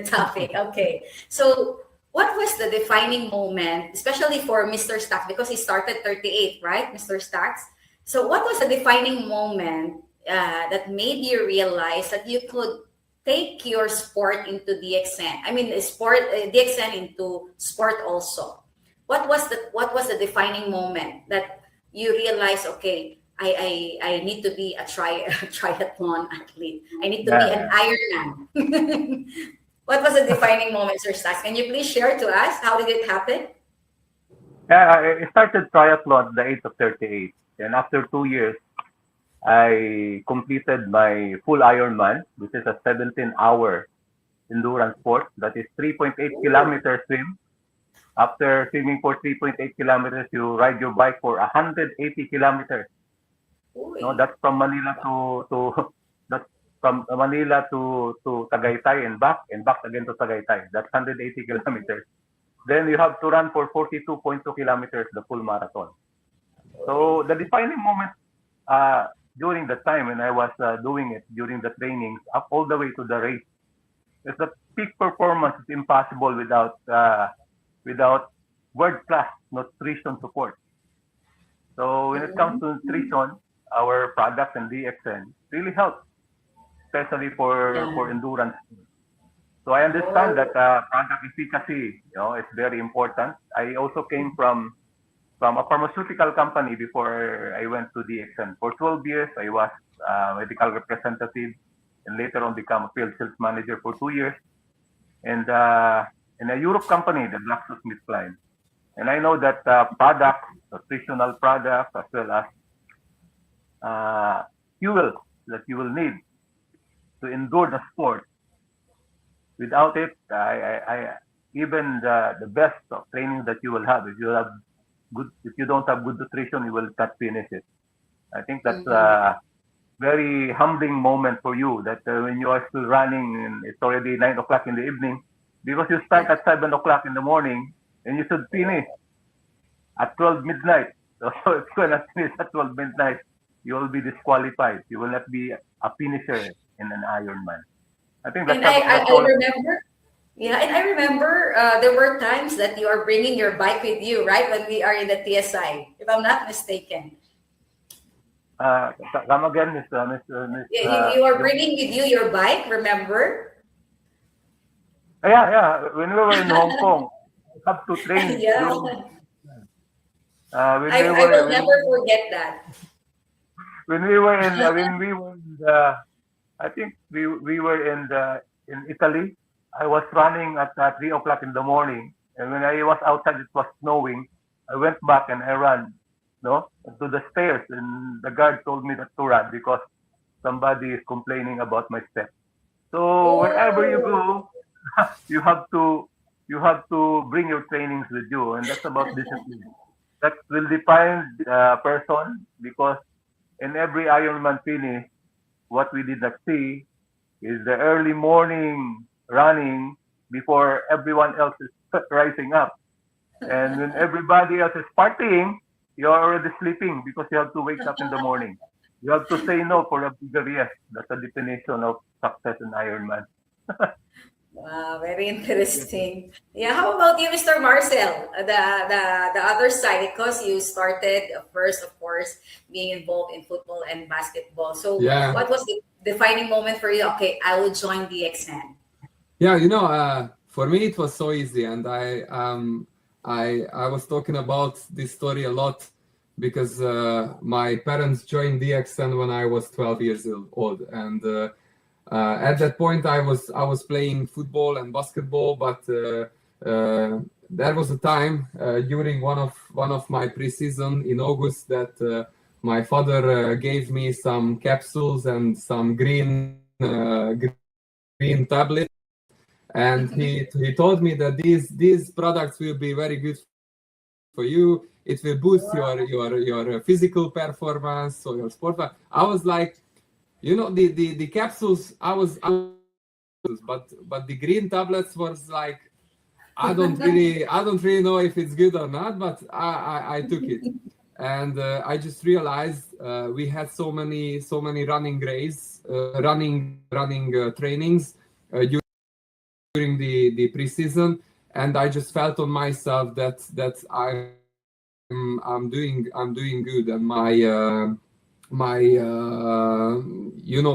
topic. Okay. So what was the defining moment, especially for Mr. Stacks, because he started 38, right, Mr. Stacks? So what was the defining moment that made you realize that you could take your sport into DXN? I mean, DXN into sport also. What was the defining moment that you realized, okay, I need to be a triathlon athlete. I need to be an Ironman. What was the defining moment, Sir Stacks? Can you please share to us how did it happen? Yeah, I started triathlon at the age of 38, and after 2 years, I completed my full Ironman, which is a 17-hour endurance sport. That is 3.8 kilometers swim. After swimming for 3.8 kilometers, you ride your bike for 180 kilometers. No, that's from Manila to Tagaytay and back again to Tagaytay. That's 180 kilometers. Then you have to run for 42.2 kilometers, the full marathon. So the defining moment during the time when I was doing it, during the trainings, up all the way to the race, is the peak performance is impossible without world-class nutrition support. So when it comes to nutrition, our products and DXN really help, especially for endurance. So I understand that product efficacy, is very important. I also came from a pharmaceutical company before I went to DXN. For 12 years, I was a medical representative, and later on become a field sales manager for 2 years. And in a Europe company, the 𝗗𝗫𝗡, and I know that products, nutritional products, as well as fuel that you will need to endure the sport. Without it, even the best of training that you will have, if you don't have good nutrition, you will not finish it. I think that's a very humbling moment for you that when you are still running and it's already 9 o'clock in the evening, because you start at 7 o'clock in the morning and you should finish at 12 midnight. So if you cannot finish at 12 midnight, you will be disqualified. You will not be a finisher in an Ironman. I think that's And I remember, yeah, and I remember there were times that you are bringing your bike with you, right? When we are in the TSI, if I'm not mistaken. Come again, Miss. You are bringing with you your bike, remember? Yeah. When we were in Hong Kong, we have to train. Yeah. I will never forget that. When we were in, I think we were in Italy. I was running at 3 o'clock in the morning, and when I was outside, it was snowing. I went back and I ran, to the stairs, and the guard told me not to run because somebody is complaining about my steps. So wherever you go, you have to bring your trainings with you, and that's about discipline. That will define the person, because in every Ironman finish, what we did not see is the early morning running before everyone else is rising up. And when everybody else is partying, you're already sleeping because you have to wake up in the morning. You have to say no for a bigger yes. That's the definition of success in Ironman. Wow, very interesting. Yeah, how about you, Mr. Marcel? The other side, because you started first, of course, being involved in football and basketball. So what was the defining moment for you? Okay, I will join DXN. Yeah, for me it was so easy, and I was talking about this story a lot because my parents joined DXN when I was 12 years old, and at that point I was playing football and basketball, but there was a time during one of my preseason in August that my father gave me some capsules and some green tablets. And he told me that these products will be very good for you. It will boost your physical performance or your sport. I was like, the capsules. But the green tablets was like, I don't really know if it's good or not. But I took it, and I just realized we had so many running trainings during the preseason, and I just felt on myself that I'm doing good, and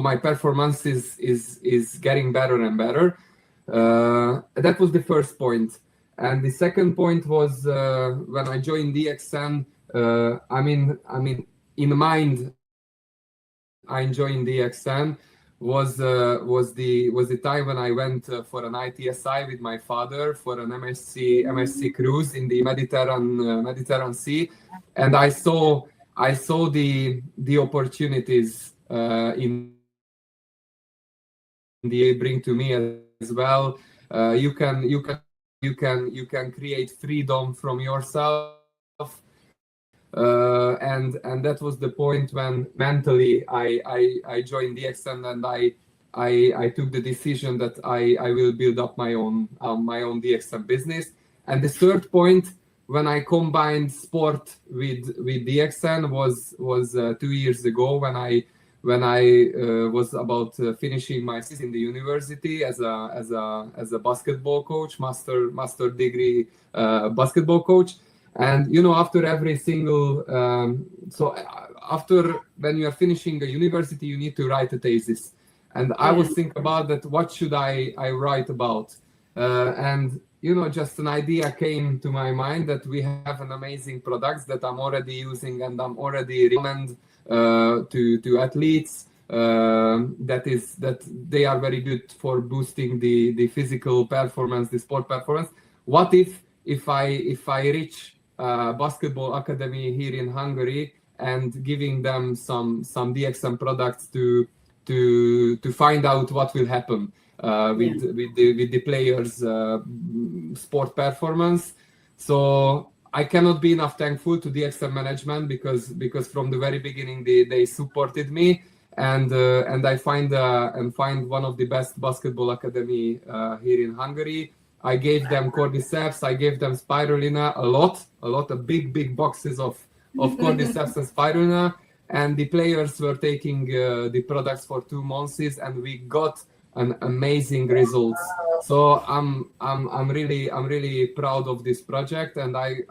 my performance is getting better and better. That was the first point, and the second point was when I joined DXN. In mind, I joined DXN. Was the time when I went for an ITSI with my father for an MSc cruise in the Mediterranean Sea, and I saw the opportunities in the bring to me as well. You can create freedom from yourself. And that was the point when mentally I joined DXN, and I took the decision that I will build up my own DXN business. And the third point, when I combined sport with DXN, was 2 years ago when I was about finishing my season in the university as a basketball coach, master degree basketball coach. And after every single after when you are finishing a university, you need to write a thesis. And I was thinking about that, what should I write about? And just an idea came to my mind that we have an amazing products that I'm already using, and I'm already recommend to athletes that they are very good for boosting the physical performance, the sport performance. What if I reach basketball academy here in Hungary and giving them some DXM products to find out what will happen with the players' sport performance. So I cannot be enough thankful to DXM management because from the very beginning they supported me, and I find one of the best basketball academy here in Hungary. I gave them cordyceps, I gave them spirulina, a lot of big boxes of cordyceps and spirulina, and the players were taking the products for 2 months, and we got an amazing results. So I'm really proud of this project, and I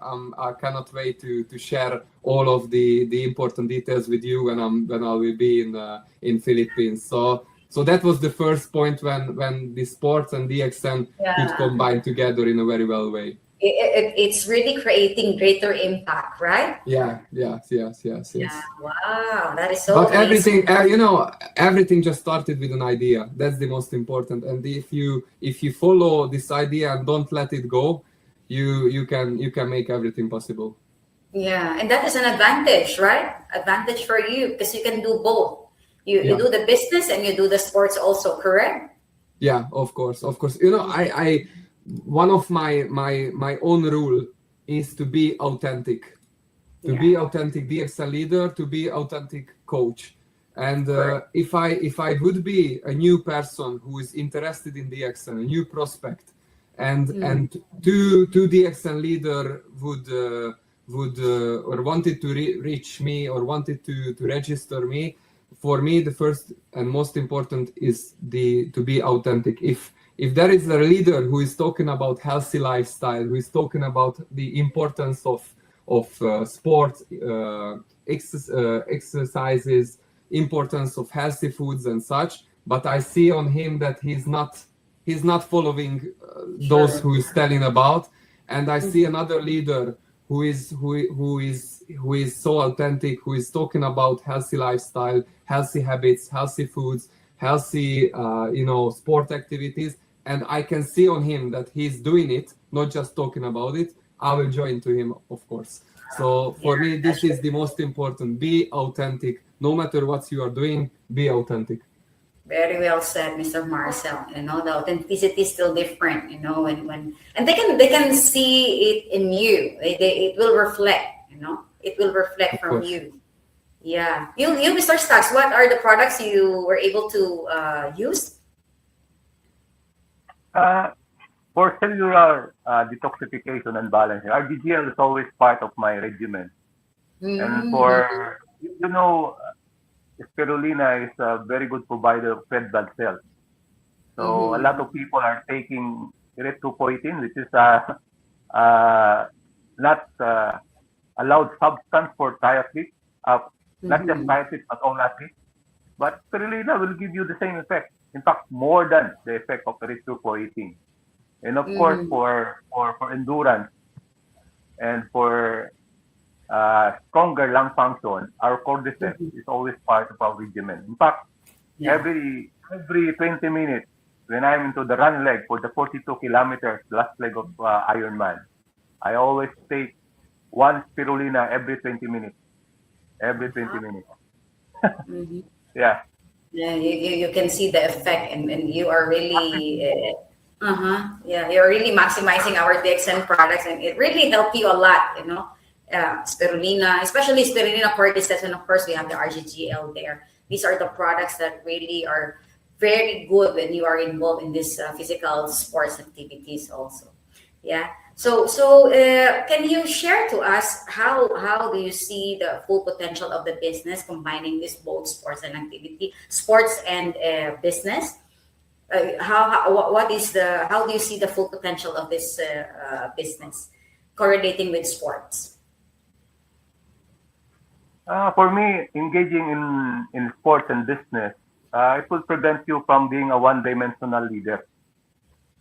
cannot wait to share all of the important details with you when I will be in Philippines. So that was the first point when the sports and DXM could combine together in a very well way. It's really creating greater impact, right? Yes. Yeah, wow, that is so But amazing. everything just started with an idea. That's the most important. And if you follow this idea and don't let it go, you can make everything possible. Yeah, and that is an advantage, right? Advantage for you because you can do both. You do the business and you do the sports also, correct? Yeah, of course. I one of my own rule is to be authentic. Be authentic DXL leader, to be authentic coach. And if I would be a new person who is interested in DXL, a new prospect, and two DXL leader would or wanted to reach me or wanted to register me, for me the first and most important is to be authentic. If there is a leader who is talking about healthy lifestyle, who is talking about the importance of sport, exercises, importance of healthy foods and such, but I see on him that he's not following those who is telling about, and I see another leader who is so authentic, who is talking about healthy lifestyle, healthy habits, healthy foods, healthy sport activities, and I can see on him that he's doing it, not just talking about it, I will join to him, of course. So for me, this is the most important. Be authentic. No matter what you are doing, be authentic. Very well said, Mr. Marcel. The authenticity is still different, and they can see it in you. It will reflect, it will reflect from you. Yeah. You, Mr. Stacks, what are the products you were able to use? For cellular detoxification and balancing, RGGL is always part of my regimen. And for, spirulina is a very good provider of red blood cells. So a lot of people are taking 𝗕𝗂𝗶𝗏𝗀, which is not allowed substance for triathletes, not just triathletes, but all athletes. But spirulina will give you the same effect. In fact, more than the effect of 𝗕𝗂𝗶𝗏𝗀. And of course, for endurance and for stronger lung function, our cordyceps is always part of our regimen. In fact, every 20 minutes, when I'm into the run leg for the 42 kilometers, last leg of Ironman, I always take 1 spirulina every 20 minutes. Every 20 minutes. Yeah. Yeah, you can see the effect, and you are really, you're really maximizing our DXN products, and it really helped you a lot, spirulina, especially spirulina, cordyceps, and of course we have the RGGL there. These are the products that really are very good when you are involved in this physical sports activities also. Yeah. So can you share to us how do you see the full potential of the business combining this both sports and business? How do you see the full potential of this business correlating with sports? For me, engaging in sports and business, it will prevent you from being a one-dimensional leader.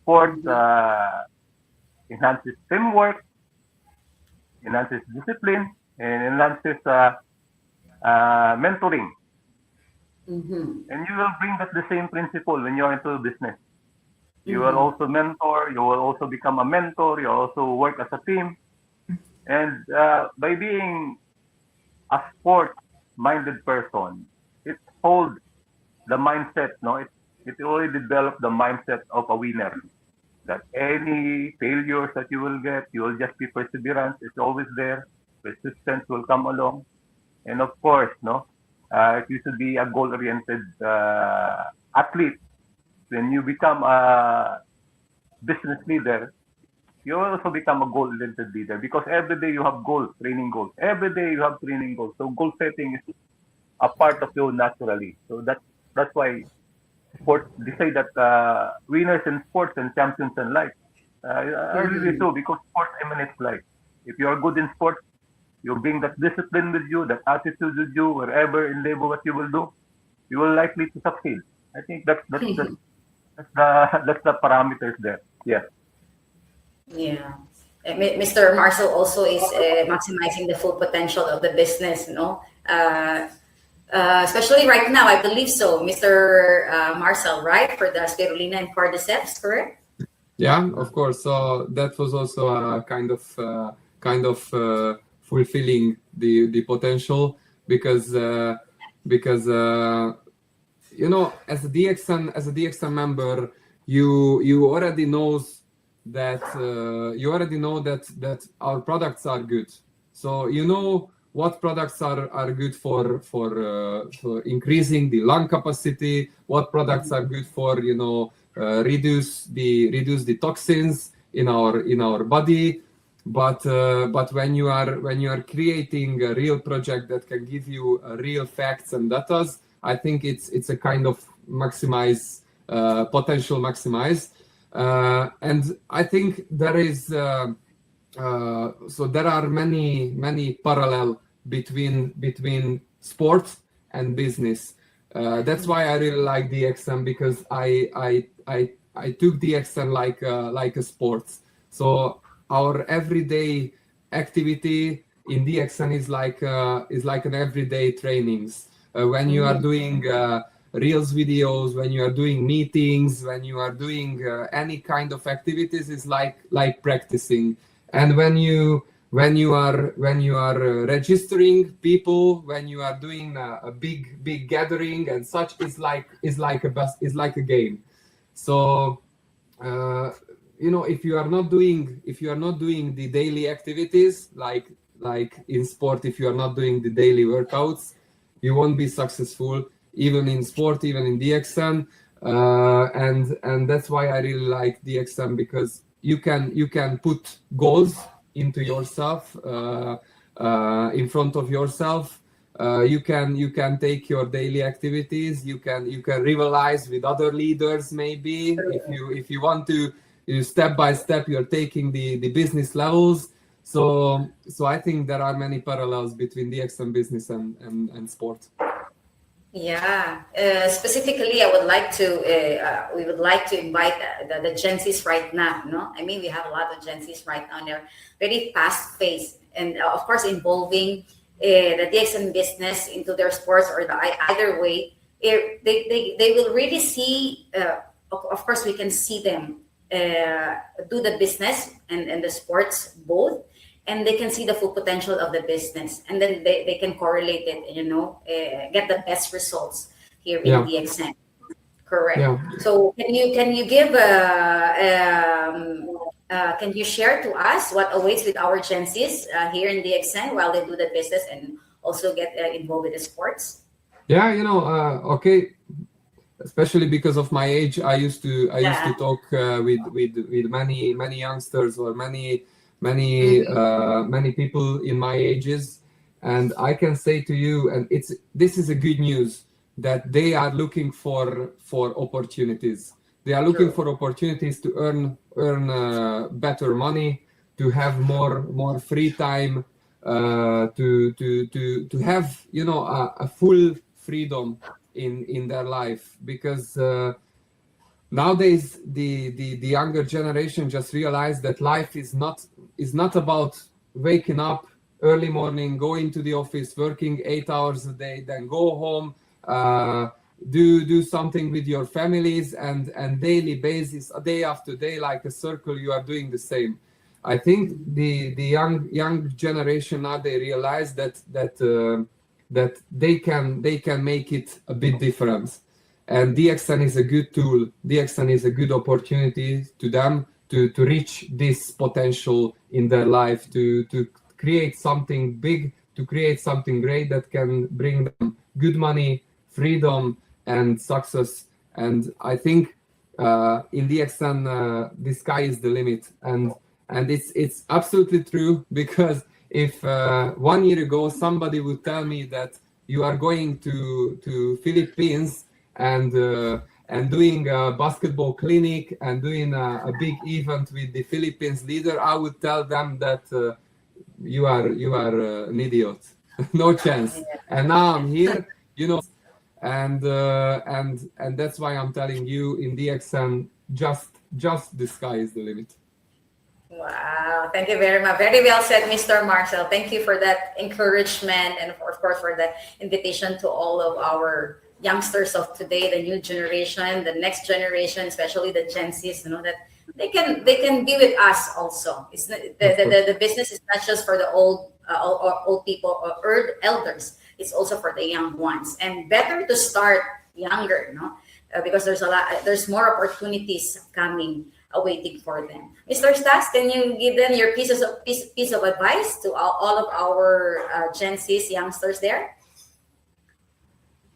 Sports enhances teamwork, enhances discipline, and enhances mentoring. And you will bring that the same principle when you're into business. You will also mentor, you will also become a mentor, you also work as a team. And by being a sport-minded person, it holds the mindset, no? It already developed the mindset of a winner. That any failures that you will get, you will just be perseverance. It's always there. Persistence will come along. And of course, no, if you should be a goal-oriented athlete, when you become a business leader, you also become a goal-oriented leader because every day you have goals, training goals. Every day you have training goals. So goal setting is a part of you naturally. So that's why sports, they say that winners in sports and champions in life. I really do, because sports emanates life. If you are good in sports, you bring that discipline with you, that attitude with you, wherever endeavor what you will do, you will likely to succeed. I think that's the parameters there. Yeah. Yeah. Mr. Marcel also is maximizing the full potential of the business, especially right now, I believe so, Mr. Marcel, right? For the spirulina and cordyceps, correct? Yeah, of course. So that was also a kind of fulfilling the potential because as a DXN member, you already know that our products are good. So you know what products are good for increasing the lung capacity, what products are good for reduce the toxins in our body. But when you are creating a real project that can give you real facts and data, I think it's a kind of potential maximize. And I think there is so there are many parallel between sport and business. That's why I really like DXN, because I took DXN like a sport. So our everyday activity in DXN is like an everyday trainings. When you are doing Reels videos, when you are doing meetings, when you are doing any kind of activities, is like practicing. And when you are registering people, when you are doing a big gathering and such, is like a game. So if you are not doing the daily activities, like in sport, if you are not doing the daily workouts, you won't be successful, even in sport, even in DXN. And that's why I really like DXN, because you can put goals into yourself, in front of yourself. You can take your daily activities. You can rivalize with other leaders, maybe if you want to. Step by step, you're taking the business levels. So I think there are many parallels between DXN business and sport. Yeah, specifically, we would like to invite the Gen Zs right now. I mean, we have a lot of Gen Zs right now. They're very fast-paced, and of course, involving the DXN business into their sports, or either way, they will really see. Of course, we can see them do the business and the sports both, and they can see the full potential of the business, and then they can correlate it, get the best results here in DXN. Correct. Yeah. So can you give can you share to us what awaits with our Gen Zs here in DXN while they do the business and also get involved with the sports? Yeah, okay. Especially because of my age, I used to talk with many youngsters, or many people in my ages, and I can say to you, and this is a good news, that they are looking for opportunities. They are looking for opportunities to earn better money, to have more free time, to have a full freedom in their life, because nowadays the younger generation just realized that life is not about waking up early morning, going to the office, working 8 hours a day, then go home do something with your families, and daily basis, day after day, like a circle, you are doing the same. I think the young generation now, they realize that they can make it a bit different, and DXN is a good tool. DXN is a good opportunity to them to reach this potential in their life, to create something big, to create something great that can bring them good money, freedom, and success. And I think in DXN, the sky is the limit, and it's absolutely true, because if 1 year ago somebody would tell me that you are going to Philippines and doing a basketball clinic and doing a big event with the Philippines leader, I would tell them that you are an idiot. No chance. And now I'm here, and that's why I'm telling you, in DXN, just the sky is the limit. Wow, thank you very much. Very well said, Mr. Marcel. Thank you for that encouragement, and of course for the invitation to all of our youngsters of today, the new generation, the next generation, especially the Gen Zs, that they can be with us also. It's not, the business is not just for the old people or elders. It's also for the young ones, and better to start younger, because there's more opportunities coming, awaiting for them. Mr. Stas, can you give them your piece of advice to all of our Gen Z's youngsters there?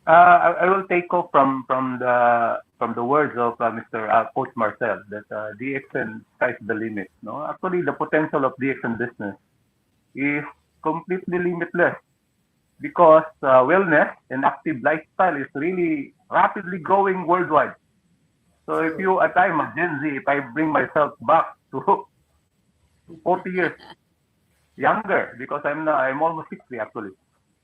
I will take off from the words of Mr. Coach Marcel, that DXN sky's the limit. No, actually, the potential of DXN business is completely limitless, because wellness and active lifestyle is really rapidly growing worldwide. So if I'm a Gen Z, if I bring myself back to 40 years younger, because I'm almost 60 actually.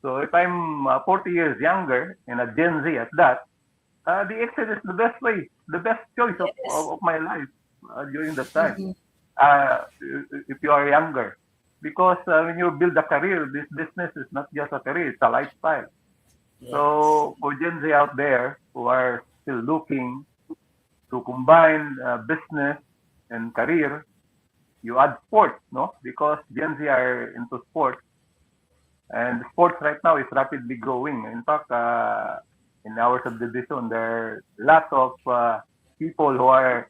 So if I'm 40 years younger and a Gen Z at that, DXN is the best way, the best choice of my life during that time. If you are younger, because when you build a career, this business is not just a career; it's a lifestyle. Yes. So for Gen Z out there who are still looking to combine business and career, you add sports, because Gen Z are into sports, and sports right now is rapidly growing. In fact, in our subdivision, there are lots of people who are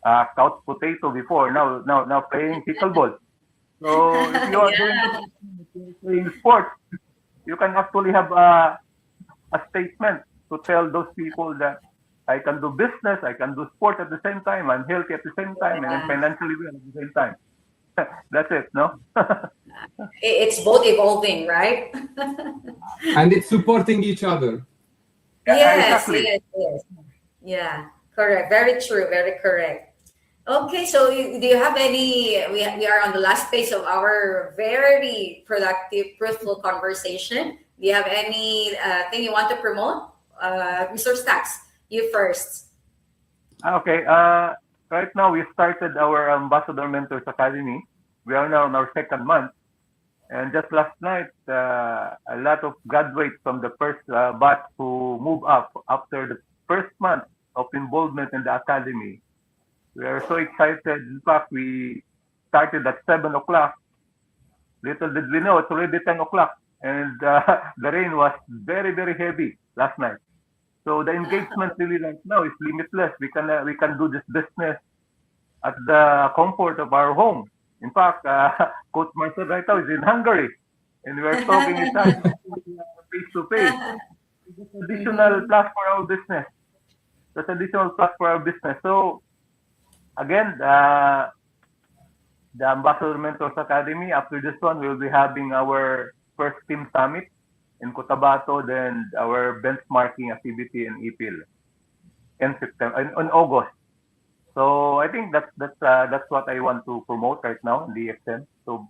couch potato before, now playing pickleball. So if you are playing sports, you can actually have a statement to tell those people that I can do business, I can do sport at the same time, I'm healthy at the same time, and I'm financially well at the same time. That's it, no? It's both evolving, right? And it's supporting each other. Yes, exactly. yes. Yeah, correct. Very true, very correct. Okay, so do you have any, we are on the last phase of our very productive, fruitful conversation. Do you have any thing you want to promote? Mr. Stacks, you first. Okay, right now we started our Ambassador Mentors Academy. We are now in our second month. And just last night, a lot of graduates from the first batch who moved up after the first month of involvement in the academy. We are so excited. In fact, we started at 7 o'clock. Little did we know, it's already 10 o'clock. And the rain was very, very heavy last night. So the engagement really right now is limitless. We can do this business at the comfort of our home. In fact, Coach Marcel right now is in Hungary, and we are talking each other face to face. It's an additional plus for our business. That's additional plus for our business. So again, the Ambassador Mentors Academy, after this one, we'll be having our first team summit in Cotabato, then our benchmarking activity in EPIL in September, in August. So I think that's what I want to promote right now in DXN. So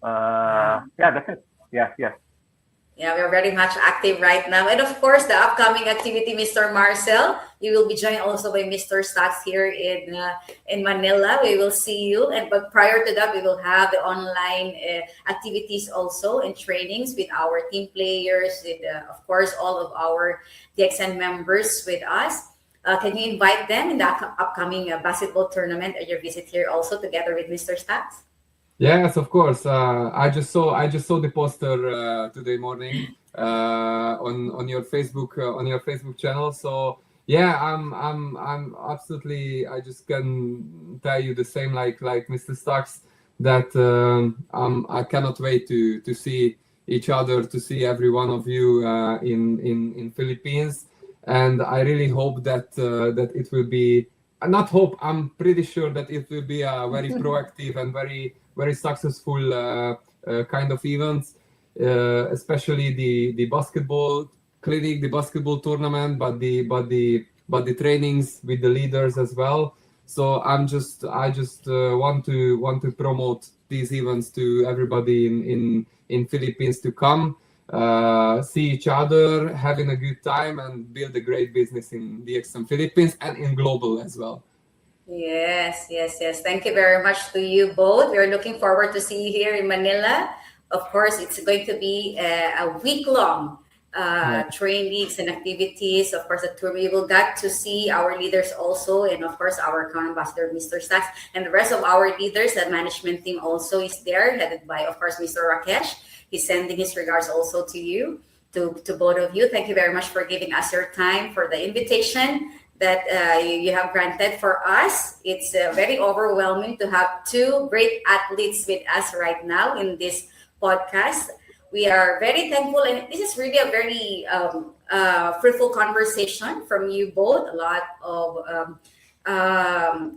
yeah, that's it. Yeah. Yeah, we're very much active right now. And of course, the upcoming activity, Mr. Marcel, You will be joined also by Mr. Stacks here in Manila. We will see you. But prior to that, we will have the online activities also and trainings with our team players, with of course all of our DXN members with us. Can you invite them in the upcoming basketball tournament at your visit here also together with Mr. Stacks? Yes, of course. I just saw the poster today morning on your Facebook channel. So yeah, I'm absolutely. I just can tell you the same like Mr. Stacks, that I cannot wait to see each other, to see every one of you in Philippines, and I really hope that it will be. Not hope. I'm pretty sure that it will be a very proactive and very successful kind of events, especially the basketball clinic, the basketball tournament, but the trainings with the leaders as well. So I just want to promote these events to everybody in Philippines to come, see each other, having a good time, and build a great business in DXN Philippines and in global as well. Yes. Thank you very much to you both. We're looking forward to see you here in Manila. Of course, it's going to be a week-long trainings and activities. Of course, the tour, we will get to see our leaders also, and of course, our crown ambassador, Mr. Stacks, and the rest of our leaders. The management team also is there, headed by, of course, Mr. Rakesh. He's sending his regards also to you, to both of you. Thank you very much for giving us your time, for the invitation that you have granted for us. It's very overwhelming to have two great athletes with us right now in this podcast. We are very thankful, and this is really a very fruitful conversation from you both. A lot of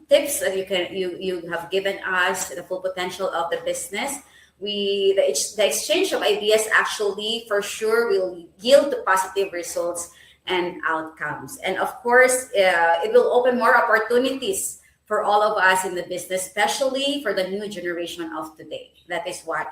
tips that you have given us, the full potential of the business. The exchange of ideas actually for sure will yield the positive results and outcomes. And of course, it will open more opportunities for all of us in the business, especially for the new generation of today. That is what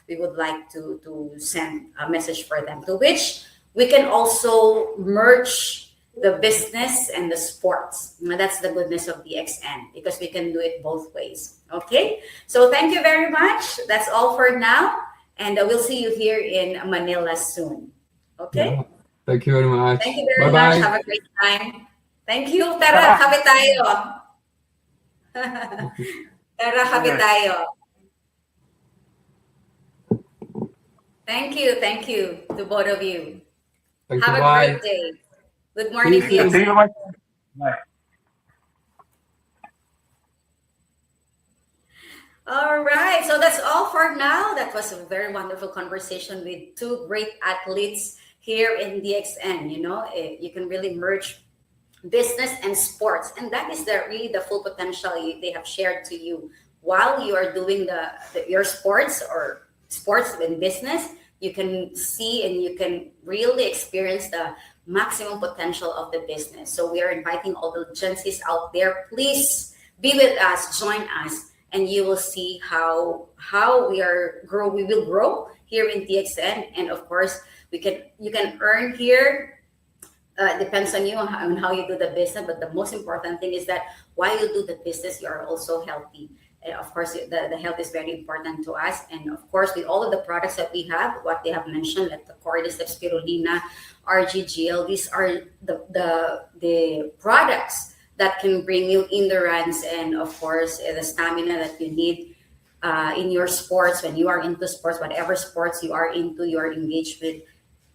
we would like to send a message for them, to which we can also merge the business and the sports. Now, that's the goodness of DXN, because we can do it both ways. Okay, so thank you very much. That's all for now, and we'll see you here in Manila soon. Okay. Yeah. Thank you very much. Thank you very Bye-bye. much. Have a great time. Thank you. Tara, kape tayo. Tara, kape tayo. Thank you to both of you. Thank Have you. a Bye. great day. Good morning, See you DXN. See you much. Bye. All right, so that's all for now. That was a very wonderful conversation with two great athletes here in DXN. You know, you can really merge business and sports, and that is really the full potential they have shared to you while you are doing your sports or sports and business. You can see and you can really experience the maximum potential of the business. So we are inviting all the agencies out there. Please be with us, join us, and you will see how we will grow here in DXN. And of course, you can earn here. Depends on you on how you do the business, but the most important thing is that while you do the business, you are also healthy. And of course, the health is very important to us. And of course, with all of the products that we have, what they have mentioned, like the cordyceps spirulina, RGGL, these are the products that can bring you endurance and of course the stamina that you need in your sports. When you are into sports, whatever sports you are into, you are engaged with,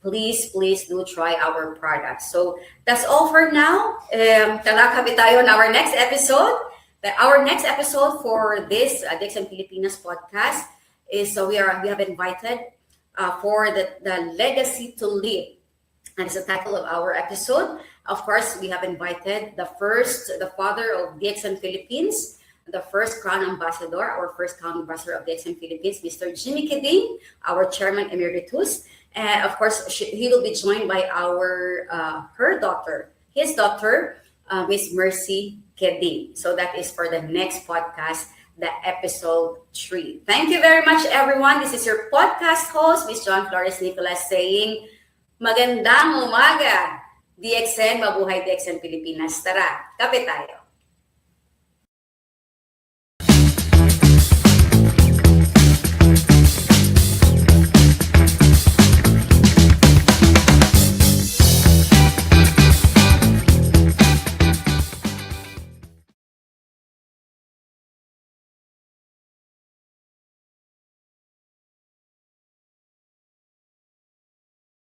please do try our products. So that's all for now. Talakabi tayo on our next episode. Our next episode for this DXN Filipinas podcast is we have invited for the Legacy to Live. And it's the title of our episode. Of course, we have invited the father of DXN Philippines, the first crown ambassador, our first crown ambassador of DXN Philippines, Mr. Jimmy Keding, our chairman emeritus. And of course, he will be joined by his daughter, Miss Mercy Keding. So that is for the next podcast, the episode 3. Thank you very much, everyone. This is your podcast host, Miss Joan Flores-Nicolas, saying, Magandang umaga. DXN, mabuhay DXN Pilipinas. Tara, kape tayo.